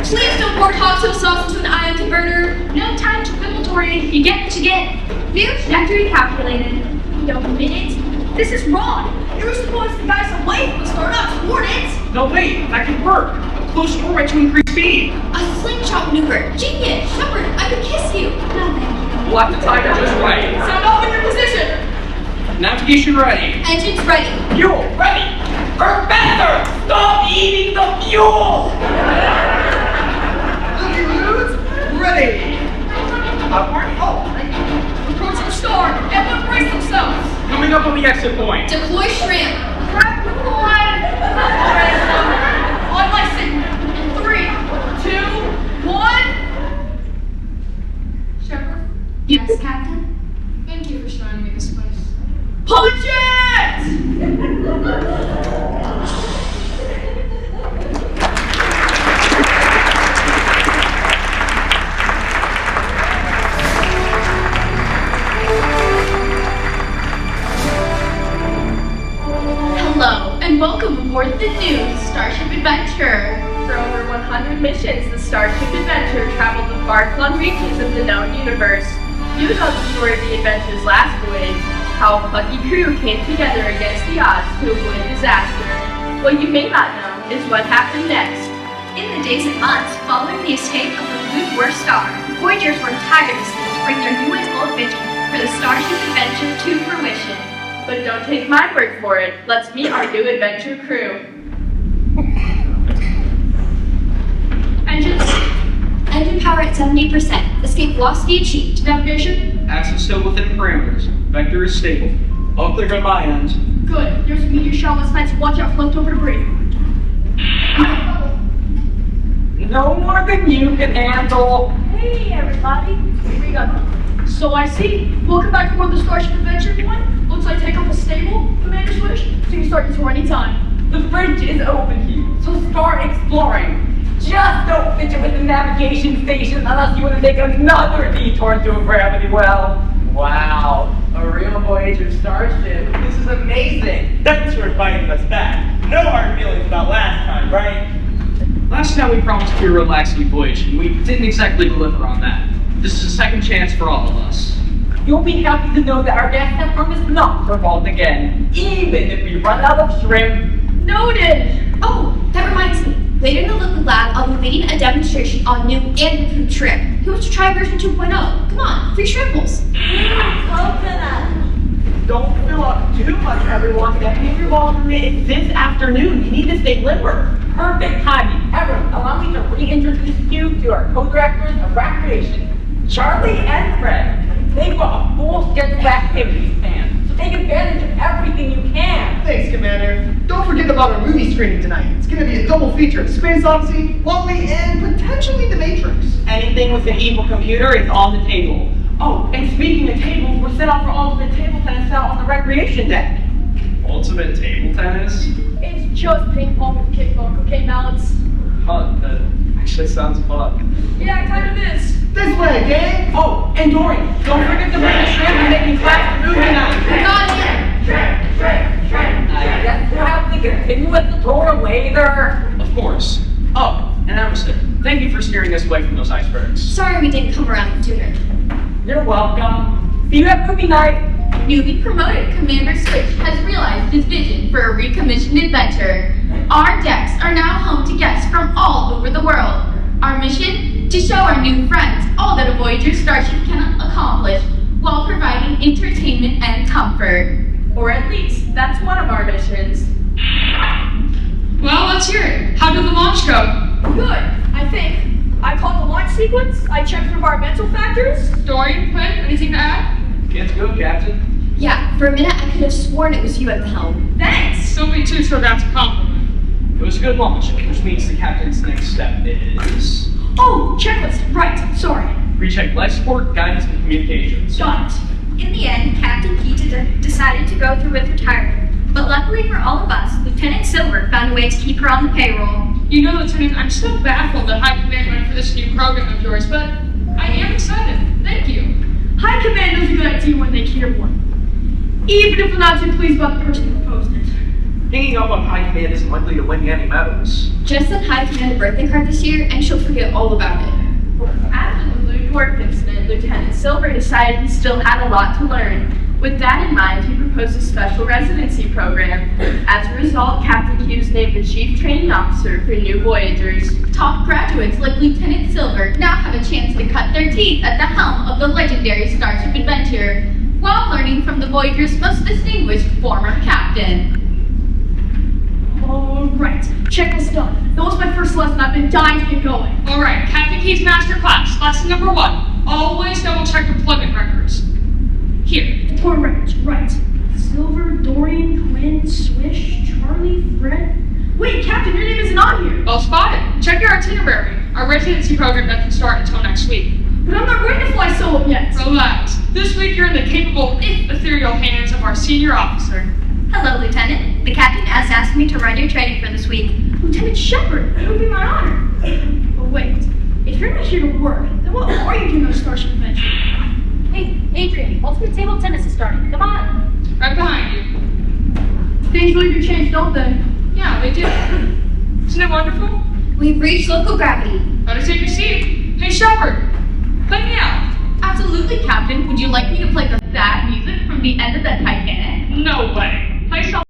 Please don't pour cocktail sauce into an ion converter. No time to quibble, Dory. You get what you get. New trajectory calculated. Wait a minute. This is wrong. You were supposed to guide us away from the start-up coordinates. No, wait, that could work. A close orbit to increase speed. A slingshot maneuver. Genius! Shepard, I could kiss you. No, thank you. We'll have to time it just right. Sound off in your position. Navigation ready. Engines ready. Fuel ready. Professor, stop eating the fuel! Ready! Approach the star. Everyone brace themselves. Coming up on the exit point. Deploy shrimp. Grab the line. On my signal. 3, 2, 1. Shepard, Yes, Captain? thank you for showing me this place. Punch it! Hello, and welcome aboard the new Starship Adventure. For over 100 missions, the Starship Adventure traveled the far-flung reaches of the known universe. You know the story of the adventure's last voyage, how a plucky crew came together against the odds to avoid disaster. What you may not know is what happened next. In the days and months following the escape of the Mogadore star, Voyagers worked tirelessly to bring their new and bold vision for the Starship Adventure to fruition. But don't take my word for it. Let's meet our new adventure crew. Engine power at 70%. Escape velocity achieved. Navigation? Axis still within parameters. Vector is stable. All clear on my end. Good. There's a meteor shower last night, so watch out for leftover debris. No more than you can handle. Hey, everybody. Here we go. So I see. Welcome back aboard the Starship Adventure, everyone. Looks like take off a stable, Commander Swish, so you can start your tour anytime. The fridge is open here, so start exploring. Just don't fidget with the navigation station unless you want to take another detour into a gravity well. Wow, a real Voyager starship. This is amazing. Thanks for inviting us back. No hard feelings about last time, right? Last time we promised to be a relaxing voyage, and we didn't exactly deliver on that. This is a second chance for all of us. You'll be happy to know that our gas tank room is not our fault again, even if we run out of shrimp. Noted! Oh, that reminds me. Later in the Liquid Lab, I'll be leading a demonstration on new and improved shrimp. Who wants to try version 2.0? Come on, free shrimples. Don't fill up too much, everyone. That behavior ball permit is this afternoon. You need to stay limber. Perfect timing. Everyone, allow me to reintroduce you to our co-directors of recreation, Charlie and Fred. They've got a full schedule of activities planned, so take advantage of everything you can. Thanks, Commander. Don't forget about our movie screening tonight. It's going to be a double feature of Space Odyssey, Wall-E, and potentially The Matrix. Anything with an evil computer is on the table. Oh, and speaking of tables, we're set up for ultimate table tennis out on the recreation deck. Ultimate table tennis? It's just ping pong with kickball, okay, Mallets? Fun. That actually sounds fun. Yeah, it kind of is. This way, gang! Oh, and Dorian, don't forget to bring the shrimp and making class for movie night. Got it! I guess we'll have to continue with the tour later. Of course. Oh, and Emerson, thank you for steering us away from those icebergs. Sorry we didn't come around sooner. You're welcome. See you at movie night. Newly promoted Commander Switch has realized his vision for a recommissioned adventure. Our decks are now home to guests from all over the world. Our mission? To show our new friends all that a Voyager starship can accomplish while providing entertainment and comfort. Or at least, that's one of our missions. Well, let's hear it. How did the launch go? Good, I think. I caught the launch sequence, I checked for environmental factors. Dorian, Quinn, anything to add? Get to go, Captain. Yeah, for a minute I could have sworn it was you at the helm. Thanks! Don't be too sure that's a compliment. It was a good launch, which means the Captain's next step is... Oh, checklist, right, sorry. Recheck life support, guidance, and communications. Got it. In the end, Captain Keita decided to go through with retirement. But luckily for all of us, Lieutenant Silver found a way to keep her on the payroll. You know, Lieutenant, I'm still baffled that High Command went for this new program of yours, but I am excited. Thank you. High Command knows a good idea when they hear one. Even if they're not too pleased about the person who proposed it. Hanging up on High Command isn't likely to win you any medals. Just send High Command a birthday card this year and she'll forget all about it. After the Blue Dwarf incident, Lieutenant Silver decided he still had a lot to learn. With that in mind, he proposed a special residency program. As a result, Captain Hughes named the Chief Training Officer for new Voyagers. Top graduates like Lieutenant Silver now have a chance to cut their teeth at the helm of the legendary Starship Adventure. while learning from the Voyager's most distinguished former captain. Alright, checklist done. That was my first lesson. I've been dying to get going. Alright, Captain Key's master class. Lesson number 1. Always double check deployment records. Here. Deployment records, right. Silver, Dorian, Quinn, Swish, Charlie, Fred. Wait, Captain, your name isn't on here. Well spotted. Check your itinerary. Our residency program doesn't start until next week. But I'm not ready to fly solo yet. Relax. This week you're in the capable, if ethereal, hands of our senior officer. Hello, Lieutenant. The captain has asked me to run your training for this week. Lieutenant Shepard, that would be my honor. But wait, if you're not here to work, then what are you doing on Starship Adventure? Hey, Adrian, ultimate table tennis is starting. Come on. Right behind you. Things really do change, don't they? Yeah, they do. Isn't it wonderful? We've reached local gravity. Better take a seat. Hey, Shepard, play me out. Absolutely, Captain. Would you like me to play the sad music from the end of the Titanic? No way. Play some